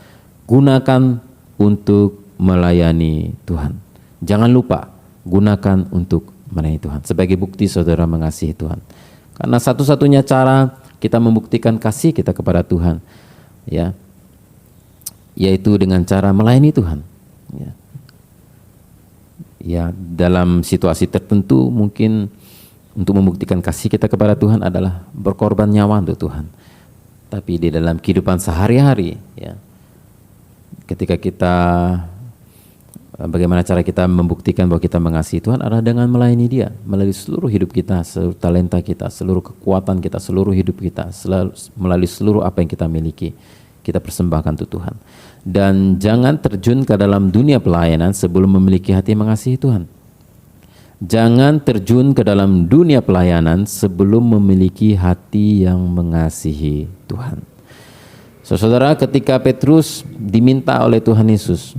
gunakan untuk melayani Tuhan. Jangan lupa, gunakan untuk melayani Tuhan. Sebagai bukti saudara mengasihi Tuhan. Karena satu-satunya cara kita membuktikan kasih kita kepada Tuhan, ya, yaitu dengan cara melayani Tuhan. Ya. Ya, dalam situasi tertentu mungkin untuk membuktikan kasih kita kepada Tuhan adalah berkorban nyawa untuk Tuhan. Tapi di dalam kehidupan sehari-hari, ya, ketika kita, bagaimana cara kita membuktikan bahwa kita mengasihi Tuhan adalah dengan melayani Dia, melalui seluruh hidup kita, seluruh talenta kita, seluruh kekuatan kita, seluruh hidup kita, melalui seluruh apa yang kita miliki, kita persembahkan untuk Tuhan. Dan jangan terjun ke dalam dunia pelayanan sebelum memiliki hati mengasihi Tuhan. Jangan terjun ke dalam dunia pelayanan sebelum memiliki hati yang mengasihi Tuhan. Saudara, ketika Petrus diminta oleh Tuhan Yesus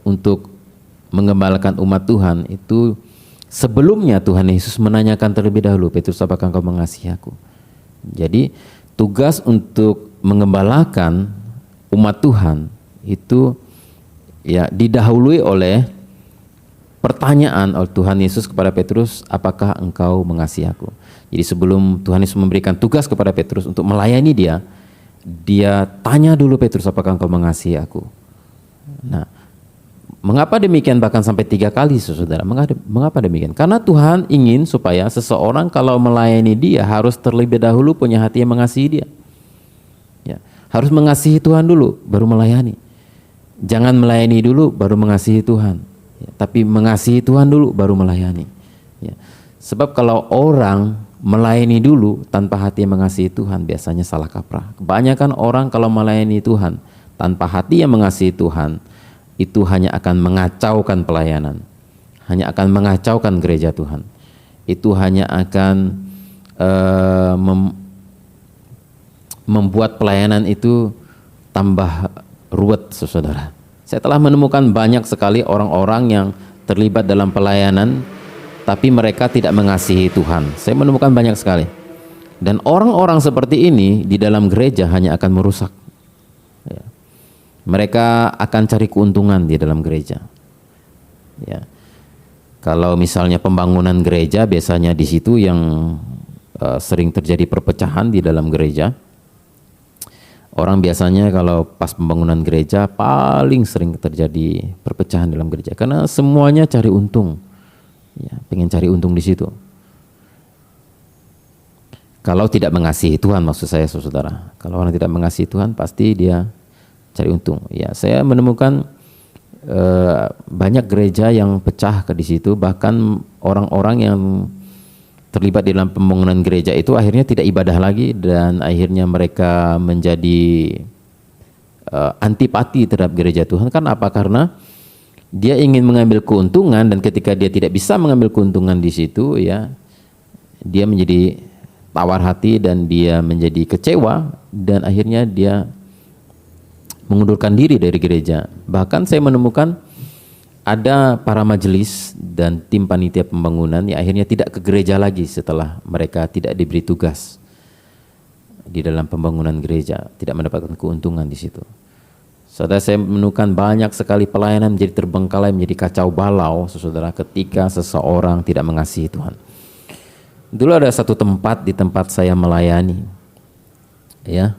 untuk menggembalakan umat Tuhan, itu sebelumnya Tuhan Yesus menanyakan terlebih dahulu, Petrus, apakah engkau mengasihi aku? Jadi tugas untuk menggembalakan umat Tuhan itu ya didahului oleh pertanyaan oleh Tuhan Yesus kepada Petrus, apakah engkau mengasihi aku? Jadi sebelum Tuhan Yesus memberikan tugas kepada Petrus untuk melayani dia, dia tanya dulu Petrus, apakah engkau mengasihi aku? Nah, mengapa demikian bahkan sampai 3 kali, saudara? Mengapa demikian? Karena Tuhan ingin supaya seseorang kalau melayani dia harus terlebih dahulu punya hati yang mengasihi dia. Ya, harus mengasihi Tuhan dulu, baru melayani. Jangan melayani dulu, baru mengasihi Tuhan. Ya, tapi mengasihi Tuhan dulu, baru melayani. Ya. Sebab kalau orang melayani dulu tanpa hati yang mengasihi Tuhan, biasanya salah kaprah. Kebanyakan orang kalau melayani Tuhan tanpa hati yang mengasihi Tuhan, itu hanya akan mengacaukan pelayanan, hanya akan mengacaukan gereja Tuhan. Itu hanya akan membuat pelayanan itu tambah ruwet, saudara. Saya telah menemukan banyak sekali orang-orang yang terlibat dalam pelayanan, tapi mereka tidak mengasihi Tuhan. Saya menemukan banyak sekali. Dan orang-orang seperti ini di dalam gereja hanya akan merusak. Ya. Mereka akan cari keuntungan di dalam gereja. Ya. Kalau misalnya pembangunan gereja, biasanya di situ yang sering terjadi perpecahan di dalam gereja. Orang biasanya kalau pas pembangunan gereja paling sering terjadi perpecahan dalam gereja karena semuanya cari untung. Ya, pengen cari untung di situ. Kalau tidak mengasihi Tuhan, maksud saya, saudara. Kalau orang tidak mengasihi Tuhan, pasti dia cari untung. Ya, saya menemukan banyak gereja yang pecah di situ, bahkan orang-orang yang terlibat di dalam pembangunan gereja itu akhirnya tidak ibadah lagi dan akhirnya mereka menjadi antipati terhadap gereja Tuhan. Kan apa? Karena dia ingin mengambil keuntungan dan ketika dia tidak bisa mengambil keuntungan di situ, ya dia menjadi tawar hati dan dia menjadi kecewa dan akhirnya dia mengundurkan diri dari gereja. Bahkan saya menemukan ada para majelis dan tim panitia pembangunan yang akhirnya tidak ke gereja lagi setelah mereka tidak diberi tugas di dalam pembangunan gereja, tidak mendapatkan keuntungan di situ. Saudara, saya menemukan banyak sekali pelayanan menjadi terbengkalai, menjadi kacau balau, saudara, ketika seseorang tidak mengasihi Tuhan. Dulu ada satu tempat di tempat saya melayani, ya.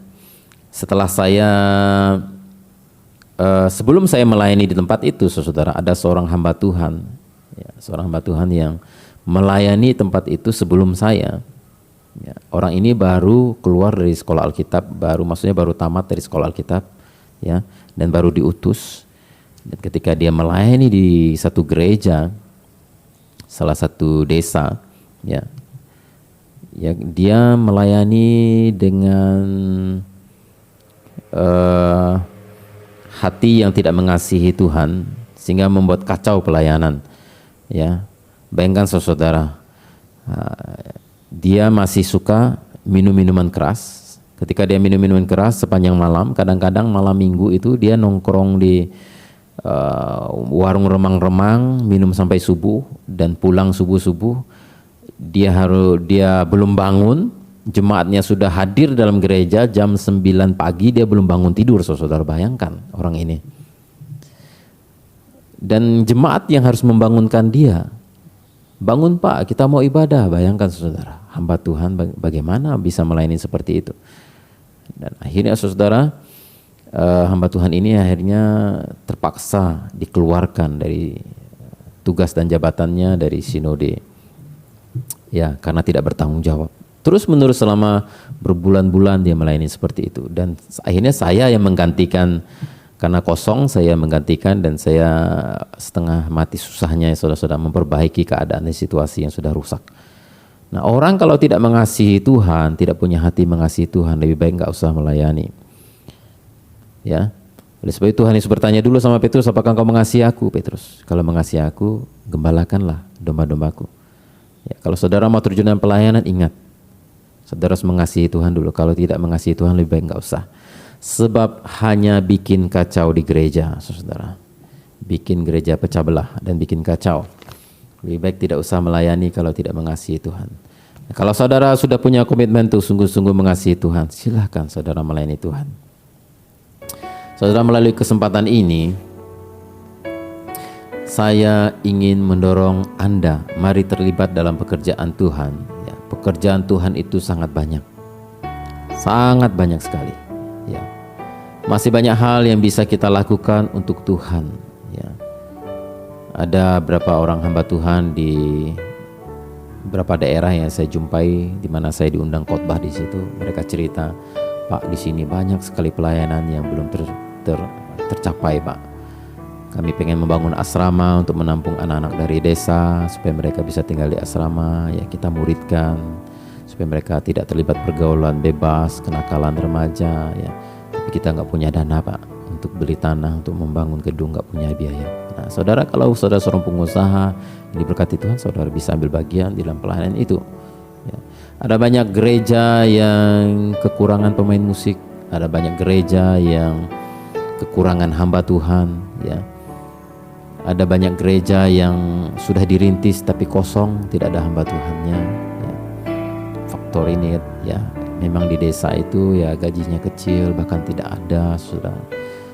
Setelah saya sebelum saya melayani di tempat itu, saudara, ada seorang hamba Tuhan, ya, seorang hamba Tuhan yang melayani tempat itu sebelum saya. Ya, orang ini baru keluar dari sekolah Alkitab, maksudnya baru tamat dari sekolah Alkitab, ya, dan baru diutus. Dan ketika dia melayani di satu gereja, salah satu desa, ya, dia melayani dengan hati yang tidak mengasihi Tuhan sehingga membuat kacau pelayanan. Ya, bayangkan saudara, dia masih suka minum minuman keras. Ketika dia minum minuman keras sepanjang malam, kadang-kadang malam minggu itu dia nongkrong di warung remang-remang, minum sampai subuh dan pulang subuh-subuh. Dia belum bangun. Jemaatnya sudah hadir dalam gereja jam 9 pagi, dia belum bangun tidur, saudara, bayangkan orang ini. Dan jemaat yang harus membangunkan dia, bangun Pak, kita mau ibadah, bayangkan saudara, hamba Tuhan bagaimana bisa melayani seperti itu. Dan akhirnya saudara, hamba Tuhan ini akhirnya terpaksa dikeluarkan dari tugas dan jabatannya dari sinode, ya, karena tidak bertanggung jawab. Terus menerus selama berbulan-bulan dia melayani seperti itu. Dan akhirnya saya yang menggantikan, karena kosong saya menggantikan dan saya setengah mati susahnya, saudara-saudara, memperbaiki keadaan situasi yang sudah rusak. Nah, orang kalau tidak mengasihi Tuhan, tidak punya hati mengasihi Tuhan, lebih baik nggak usah melayani. Ya, Oleh sebab itu Tuhan Yesus bertanya dulu sama Petrus, apakah engkau mengasihi aku, Petrus? Kalau mengasihi aku, gembalakanlah domba-dombaku. Ya, kalau saudara mau terjun dalam pelayanan, ingat, saudara harus mengasihi Tuhan dulu. Kalau tidak mengasihi Tuhan, lebih baik enggak usah. Sebab hanya bikin kacau di gereja, saudara. Bikin gereja pecah belah dan bikin kacau. Lebih baik tidak usah melayani kalau tidak mengasihi Tuhan. Kalau saudara sudah punya komitmen untuk sungguh-sungguh mengasihi Tuhan, silahkan saudara melayani Tuhan. Saudara, melalui kesempatan ini, saya ingin mendorong Anda, mari terlibat dalam pekerjaan Tuhan. Ya, pekerjaan Tuhan itu sangat banyak sekali. Ya, masih banyak hal yang bisa kita lakukan untuk Tuhan. Ya, ada berapa orang hamba Tuhan di beberapa daerah yang saya jumpai, di mana saya diundang khotbah di situ. Mereka cerita, Pak, di sini banyak sekali pelayanan yang belum tercapai, Pak. Kami pengen membangun asrama untuk menampung anak-anak dari desa supaya mereka bisa tinggal di asrama. Ya, kita muridkan supaya mereka tidak terlibat pergaulan bebas, kenakalan remaja. Ya, tapi kita nggak punya dana, Pak, untuk beli tanah, untuk membangun gedung, nggak punya biaya. Nah, saudara, kalau saudara seorang pengusaha yang diberkati Tuhan, saudara bisa ambil bagian di dalam pelayanan itu. Ya. Ada banyak gereja yang kekurangan pemain musik, ada banyak gereja yang kekurangan hamba Tuhan. Ya. Ada banyak gereja yang sudah dirintis tapi kosong, tidak ada hamba Tuhannya. Ya. Faktor ini, ya, memang di desa itu ya gajinya kecil, bahkan tidak ada, sudah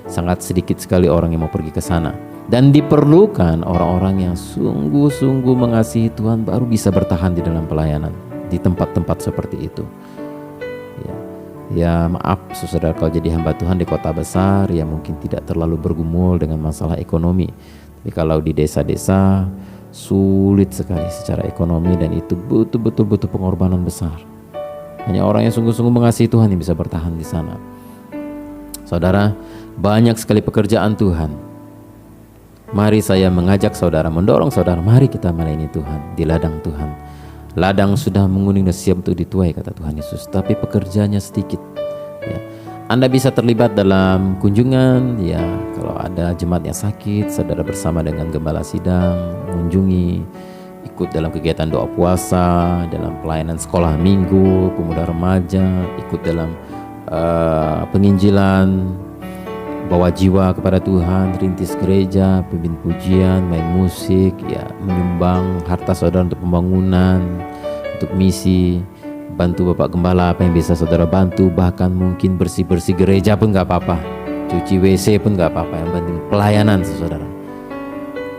sangat sedikit sekali orang yang mau pergi ke sana. Dan diperlukan orang-orang yang sungguh-sungguh mengasihi Tuhan baru bisa bertahan di dalam pelayanan di tempat-tempat seperti itu. Ya, maaf saudara, kalau jadi hamba Tuhan di kota besar ya mungkin tidak terlalu bergumul dengan masalah ekonomi. Tapi kalau di desa-desa sulit sekali secara ekonomi, dan itu betul-betul butuh pengorbanan besar. Hanya orang yang sungguh-sungguh mengasihi Tuhan yang bisa bertahan di sana. Saudara, banyak sekali pekerjaan Tuhan. Mari saya mengajak saudara, mendorong saudara, mari kita melayani Tuhan di ladang Tuhan. Ladang sudah menguning dan siap untuk dituai, kata Tuhan Yesus, tapi pekerjaannya sedikit. Ya. Anda bisa terlibat dalam kunjungan, ya, kalau ada jemaat yang sakit, saudara bersama dengan gembala sidang mengunjungi, ikut dalam kegiatan doa puasa, dalam pelayanan sekolah minggu, pemuda remaja, ikut dalam penginjilan, bawa jiwa kepada Tuhan, rintis gereja, pimpin pujian, main musik, ya, menyumbang harta saudara untuk pembangunan, untuk misi, bantu Bapak Gembala apa yang bisa saudara bantu, bahkan mungkin bersih-bersih gereja pun gak apa-apa, cuci WC pun gak apa-apa, yang penting pelayanan saudara.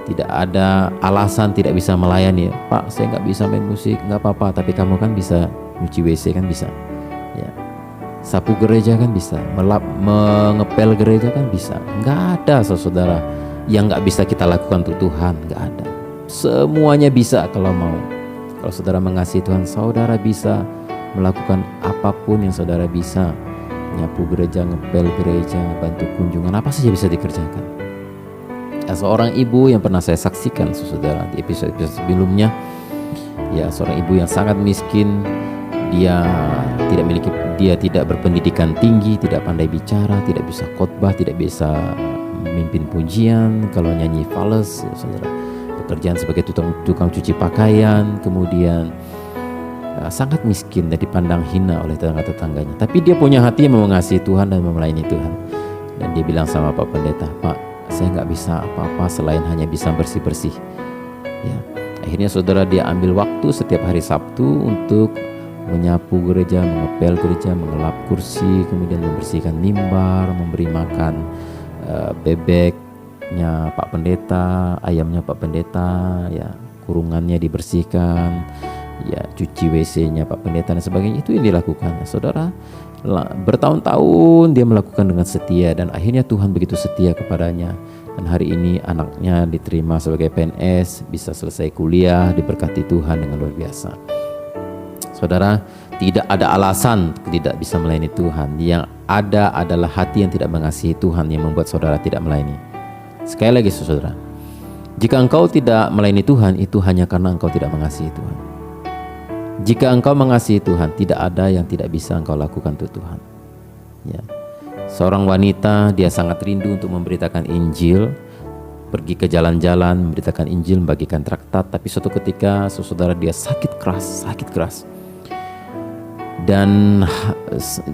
Tidak ada alasan tidak bisa melayani. Pak, saya gak bisa main musik, gak apa-apa, tapi kamu kan bisa cuci WC, kan bisa, ya. Sapu gereja kan bisa, mengepel gereja kan bisa. Nggak ada saudara yang nggak bisa kita lakukan untuk Tuhan, nggak ada. Semuanya bisa kalau mau. Kalau saudara mengasihi Tuhan, saudara bisa melakukan apapun yang saudara bisa. Nyapu gereja, ngepel gereja, bantu kunjungan, apa saja bisa dikerjakan. Ya, seorang ibu yang pernah saya saksikan saudara di episode-episode sebelumnya, ya, seorang ibu yang sangat miskin. Dia tidak berpendidikan tinggi, tidak pandai bicara, tidak bisa khotbah, tidak bisa memimpin pujian. Kalau nyanyi fales, ya, saudara, pekerjaan sebagai tukang cuci pakaian, kemudian sangat miskin dan dipandang hina oleh tetangga-tetangganya. Tapi dia punya hati yang mengasihi Tuhan dan melayani Tuhan. Dan dia bilang sama Pak Pendeta, Pak, saya nggak bisa apa-apa selain hanya bisa bersih-bersih. Ya, akhirnya saudara, dia ambil waktu setiap hari Sabtu untuk menyapu gereja, mengepel gereja, mengelap kursi, kemudian membersihkan mimbar, memberi makan bebeknya Pak Pendeta, ayamnya Pak Pendeta, ya, kurungannya dibersihkan, ya, cuci WC-nya Pak Pendeta dan sebagainya. Itu yang dilakukan, saudara. Bertahun-tahun dia melakukan dengan setia, dan akhirnya Tuhan begitu setia kepadanya. Dan hari ini anaknya diterima sebagai PNS, bisa selesai kuliah, diberkati Tuhan dengan luar biasa. Saudara, tidak ada alasan tidak bisa melayani Tuhan. Yang ada adalah hati yang tidak mengasihi Tuhan yang membuat saudara tidak melayani. Sekali lagi saudara, jika engkau tidak melayani Tuhan, itu hanya karena engkau tidak mengasihi Tuhan. Jika engkau mengasihi Tuhan, tidak ada yang tidak bisa engkau lakukan untuk Tuhan. Ya. Seorang wanita, dia sangat rindu untuk memberitakan Injil, pergi ke jalan-jalan, memberitakan Injil, membagikan traktat. Tapi suatu ketika, saudara, dia sakit keras. Dan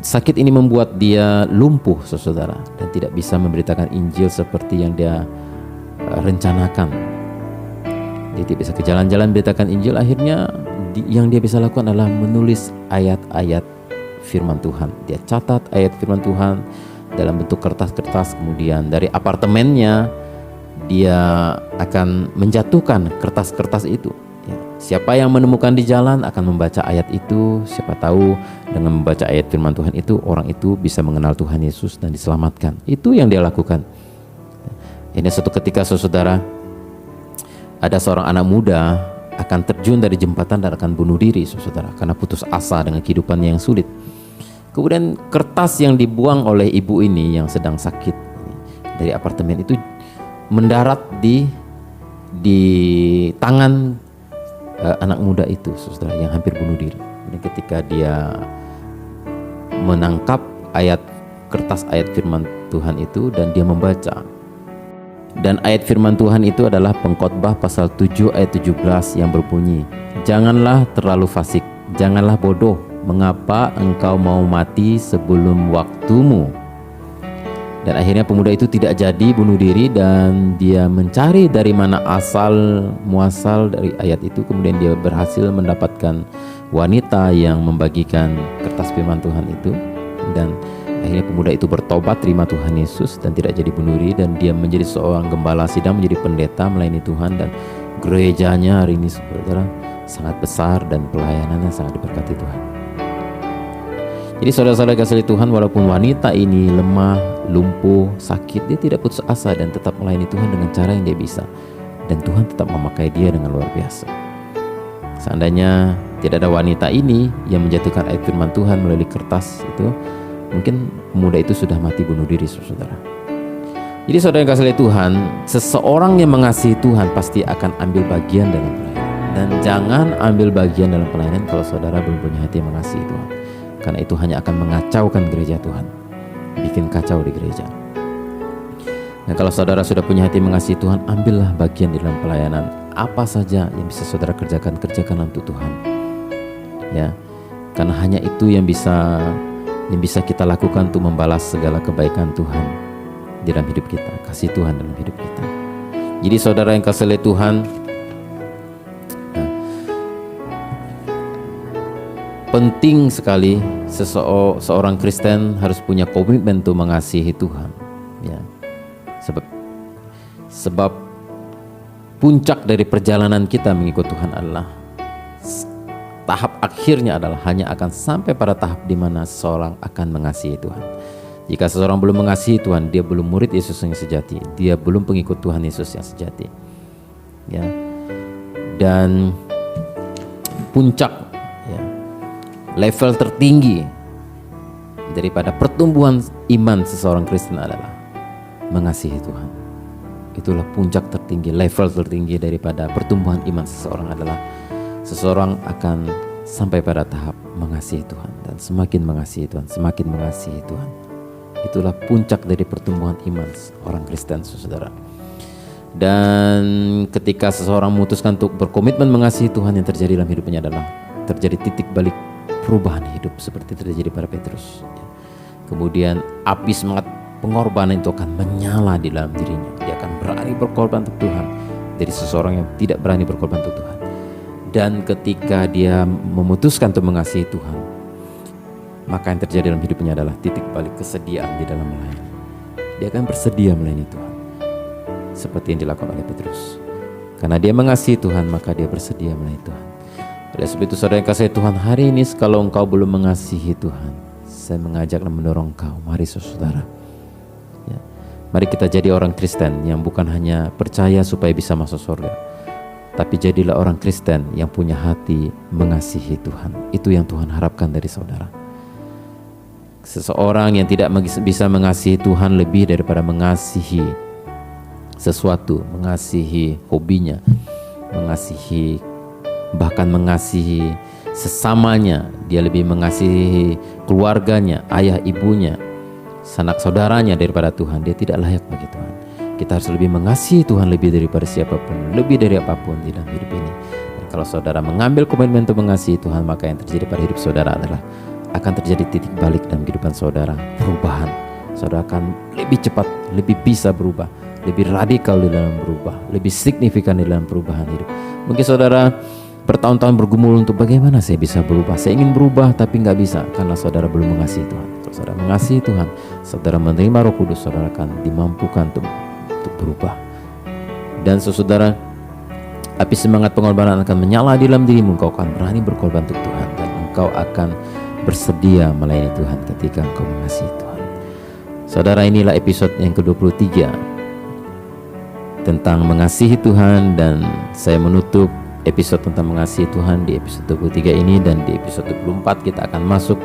sakit ini membuat dia lumpuh, saudara, dan tidak bisa memberitakan Injil seperti yang dia rencanakan. Dia tidak bisa ke jalan-jalan memberitakan Injil. Akhirnya yang dia bisa lakukan adalah menulis ayat-ayat firman Tuhan. Dia catat ayat firman Tuhan dalam bentuk kertas-kertas, kemudian dari apartemennya dia akan menjatuhkan kertas-kertas itu. Ya, siapa yang menemukan di jalan akan membaca ayat itu. Siapa tahu dengan membaca ayat firman Tuhan itu, orang itu bisa mengenal Tuhan Yesus dan diselamatkan. Itu yang dia lakukan. Ini suatu ketika, saudara, ada seorang anak muda akan terjun dari jembatan dan akan bunuh diri, saudara, karena putus asa dengan kehidupannya yang sulit. Kemudian kertas yang dibuang oleh ibu ini yang sedang sakit dari apartemen itu mendarat di tangan anak muda itu, saudara, yang hampir bunuh diri. Dan ketika dia menangkap kertas ayat firman Tuhan itu dan dia membaca, dan ayat firman Tuhan itu adalah Pengkhotbah pasal 7 ayat 17 yang berbunyi, "Janganlah terlalu fasik, janganlah bodoh, mengapa engkau mau mati sebelum waktumu?" Dan akhirnya pemuda itu tidak jadi bunuh diri, dan dia mencari dari mana asal muasal dari ayat itu. Kemudian dia berhasil mendapatkan wanita yang membagikan kertas firman Tuhan itu, dan akhirnya pemuda itu bertobat, terima Tuhan Yesus, dan tidak jadi bunuh diri. Dan dia menjadi seorang gembala sidang, menjadi pendeta, melayani Tuhan. Dan gerejanya hari ini, saudara, sangat besar dan pelayanannya sangat diberkati Tuhan. Jadi saudara-saudara kasih Tuhan, walaupun wanita ini lemah, lumpuh, sakit, dia tidak putus asa dan tetap melayani Tuhan dengan cara yang dia bisa. Dan Tuhan tetap memakai dia dengan luar biasa. Seandainya tidak ada wanita ini yang menjatuhkan ayat firman Tuhan melalui kertas itu, mungkin pemuda itu sudah mati bunuh diri, saudara. Jadi saudara yang kasih Tuhan, seseorang yang mengasihi Tuhan pasti akan ambil bagian dalam pelayanan. Dan jangan ambil bagian dalam pelayanan kalau saudara belum punya hati yang mengasihi Tuhan. Karena itu hanya akan mengacaukan gereja Tuhan, bikin kacau di gereja. Nah, kalau saudara sudah punya hati mengasihi Tuhan, ambillah bagian di dalam pelayanan. Apa saja yang bisa saudara kerjakan untuk Tuhan. Ya, karena hanya itu yang bisa kita lakukan untuk membalas segala kebaikan Tuhan di dalam hidup kita, kasih Tuhan dalam hidup kita. Jadi saudara yang kasih oleh Tuhan, penting sekali seorang Kristen harus punya komitmen untuk mengasihi Tuhan. Ya, sebab puncak dari perjalanan kita mengikut Tuhan adalah tahap akhirnya adalah hanya akan sampai pada tahap di mana seseorang akan mengasihi Tuhan. Jika seseorang belum mengasihi Tuhan, dia belum murid Yesus yang sejati, dia belum pengikut Tuhan Yesus yang sejati. Ya, dan puncak, ya, level tertinggi daripada pertumbuhan iman seseorang Kristen adalah mengasihi Tuhan. Itulah puncak tertinggi, level tertinggi daripada pertumbuhan iman seseorang adalah seseorang akan sampai pada tahap mengasihi Tuhan, dan semakin mengasihi Tuhan, semakin mengasihi Tuhan. Itulah puncak dari pertumbuhan iman orang Kristen, saudara. Dan ketika seseorang memutuskan untuk berkomitmen mengasihi Tuhan, yang terjadi dalam hidupnya adalah terjadi titik balik perubahan hidup seperti terjadi pada Petrus. Kemudian api semangat pengorbanan itu akan menyala di dalam dirinya. Dia akan berani berkorban untuk Tuhan dari seseorang yang tidak berani berkorban untuk Tuhan. Dan ketika dia memutuskan untuk mengasihi Tuhan, maka yang terjadi dalam hidupnya adalah titik balik kesediaan di dalam melayani. Dia akan bersedia melayani Tuhan seperti yang dilakukan oleh Petrus. Karena dia mengasihi Tuhan, maka dia bersedia melayani Tuhan. Oleh sebab itu saudara yang kasih Tuhan, hari ini kalau engkau belum mengasihi Tuhan, saya mengajak dan mendorong engkau, mari saudara, ya, mari kita jadi orang Kristen yang bukan hanya percaya supaya bisa masuk surga, tapi jadilah orang Kristen yang punya hati mengasihi Tuhan. Itu yang Tuhan harapkan dari saudara. Seseorang yang tidak bisa mengasihi Tuhan lebih daripada mengasihi sesuatu, mengasihi hobinya, mengasihi, bahkan mengasihi sesamanya. Dia lebih mengasihi keluarganya, ayah ibunya, sanak saudaranya daripada Tuhan, dia tidak layak bagi Tuhan. Kita harus lebih mengasihi Tuhan lebih daripada siapapun, lebih dari apapun di dalam hidup ini. Dan kalau saudara mengambil komitmen untuk mengasihi Tuhan, maka yang terjadi pada hidup saudara adalah akan terjadi titik balik dalam kehidupan saudara, perubahan. Saudara akan lebih cepat, lebih bisa berubah, lebih radikal di dalam berubah, lebih signifikan di dalam perubahan hidup. Mungkin saudara bertahun-tahun bergumul untuk bagaimana saya bisa berubah. Saya ingin berubah tapi nggak bisa karena saudara belum mengasihi Tuhan. Kalau saudara mengasihi Tuhan, saudara menerima Roh Kudus, saudara akan dimampukan untuk berubah. Dan saudara, api semangat pengorbanan akan menyala di dalam dirimu. Engkau akan berani berkorban untuk Tuhan, dan engkau akan bersedia melayani Tuhan ketika engkau mengasihi Tuhan. Saudara, inilah episode yang ke-23 tentang mengasihi Tuhan, dan saya menutup episode tentang mengasihi Tuhan di episode 23 ini. Dan di episode 24 kita akan masuk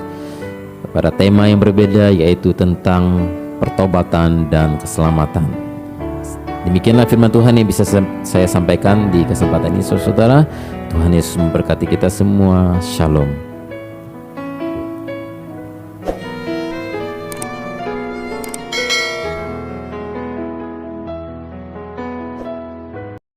kepada tema yang berbeda, yaitu tentang pertobatan dan keselamatan. Demikianlah firman Tuhan yang bisa saya sampaikan di kesempatan ini, saudara. Tuhan Yesus memberkati kita semua. Shalom.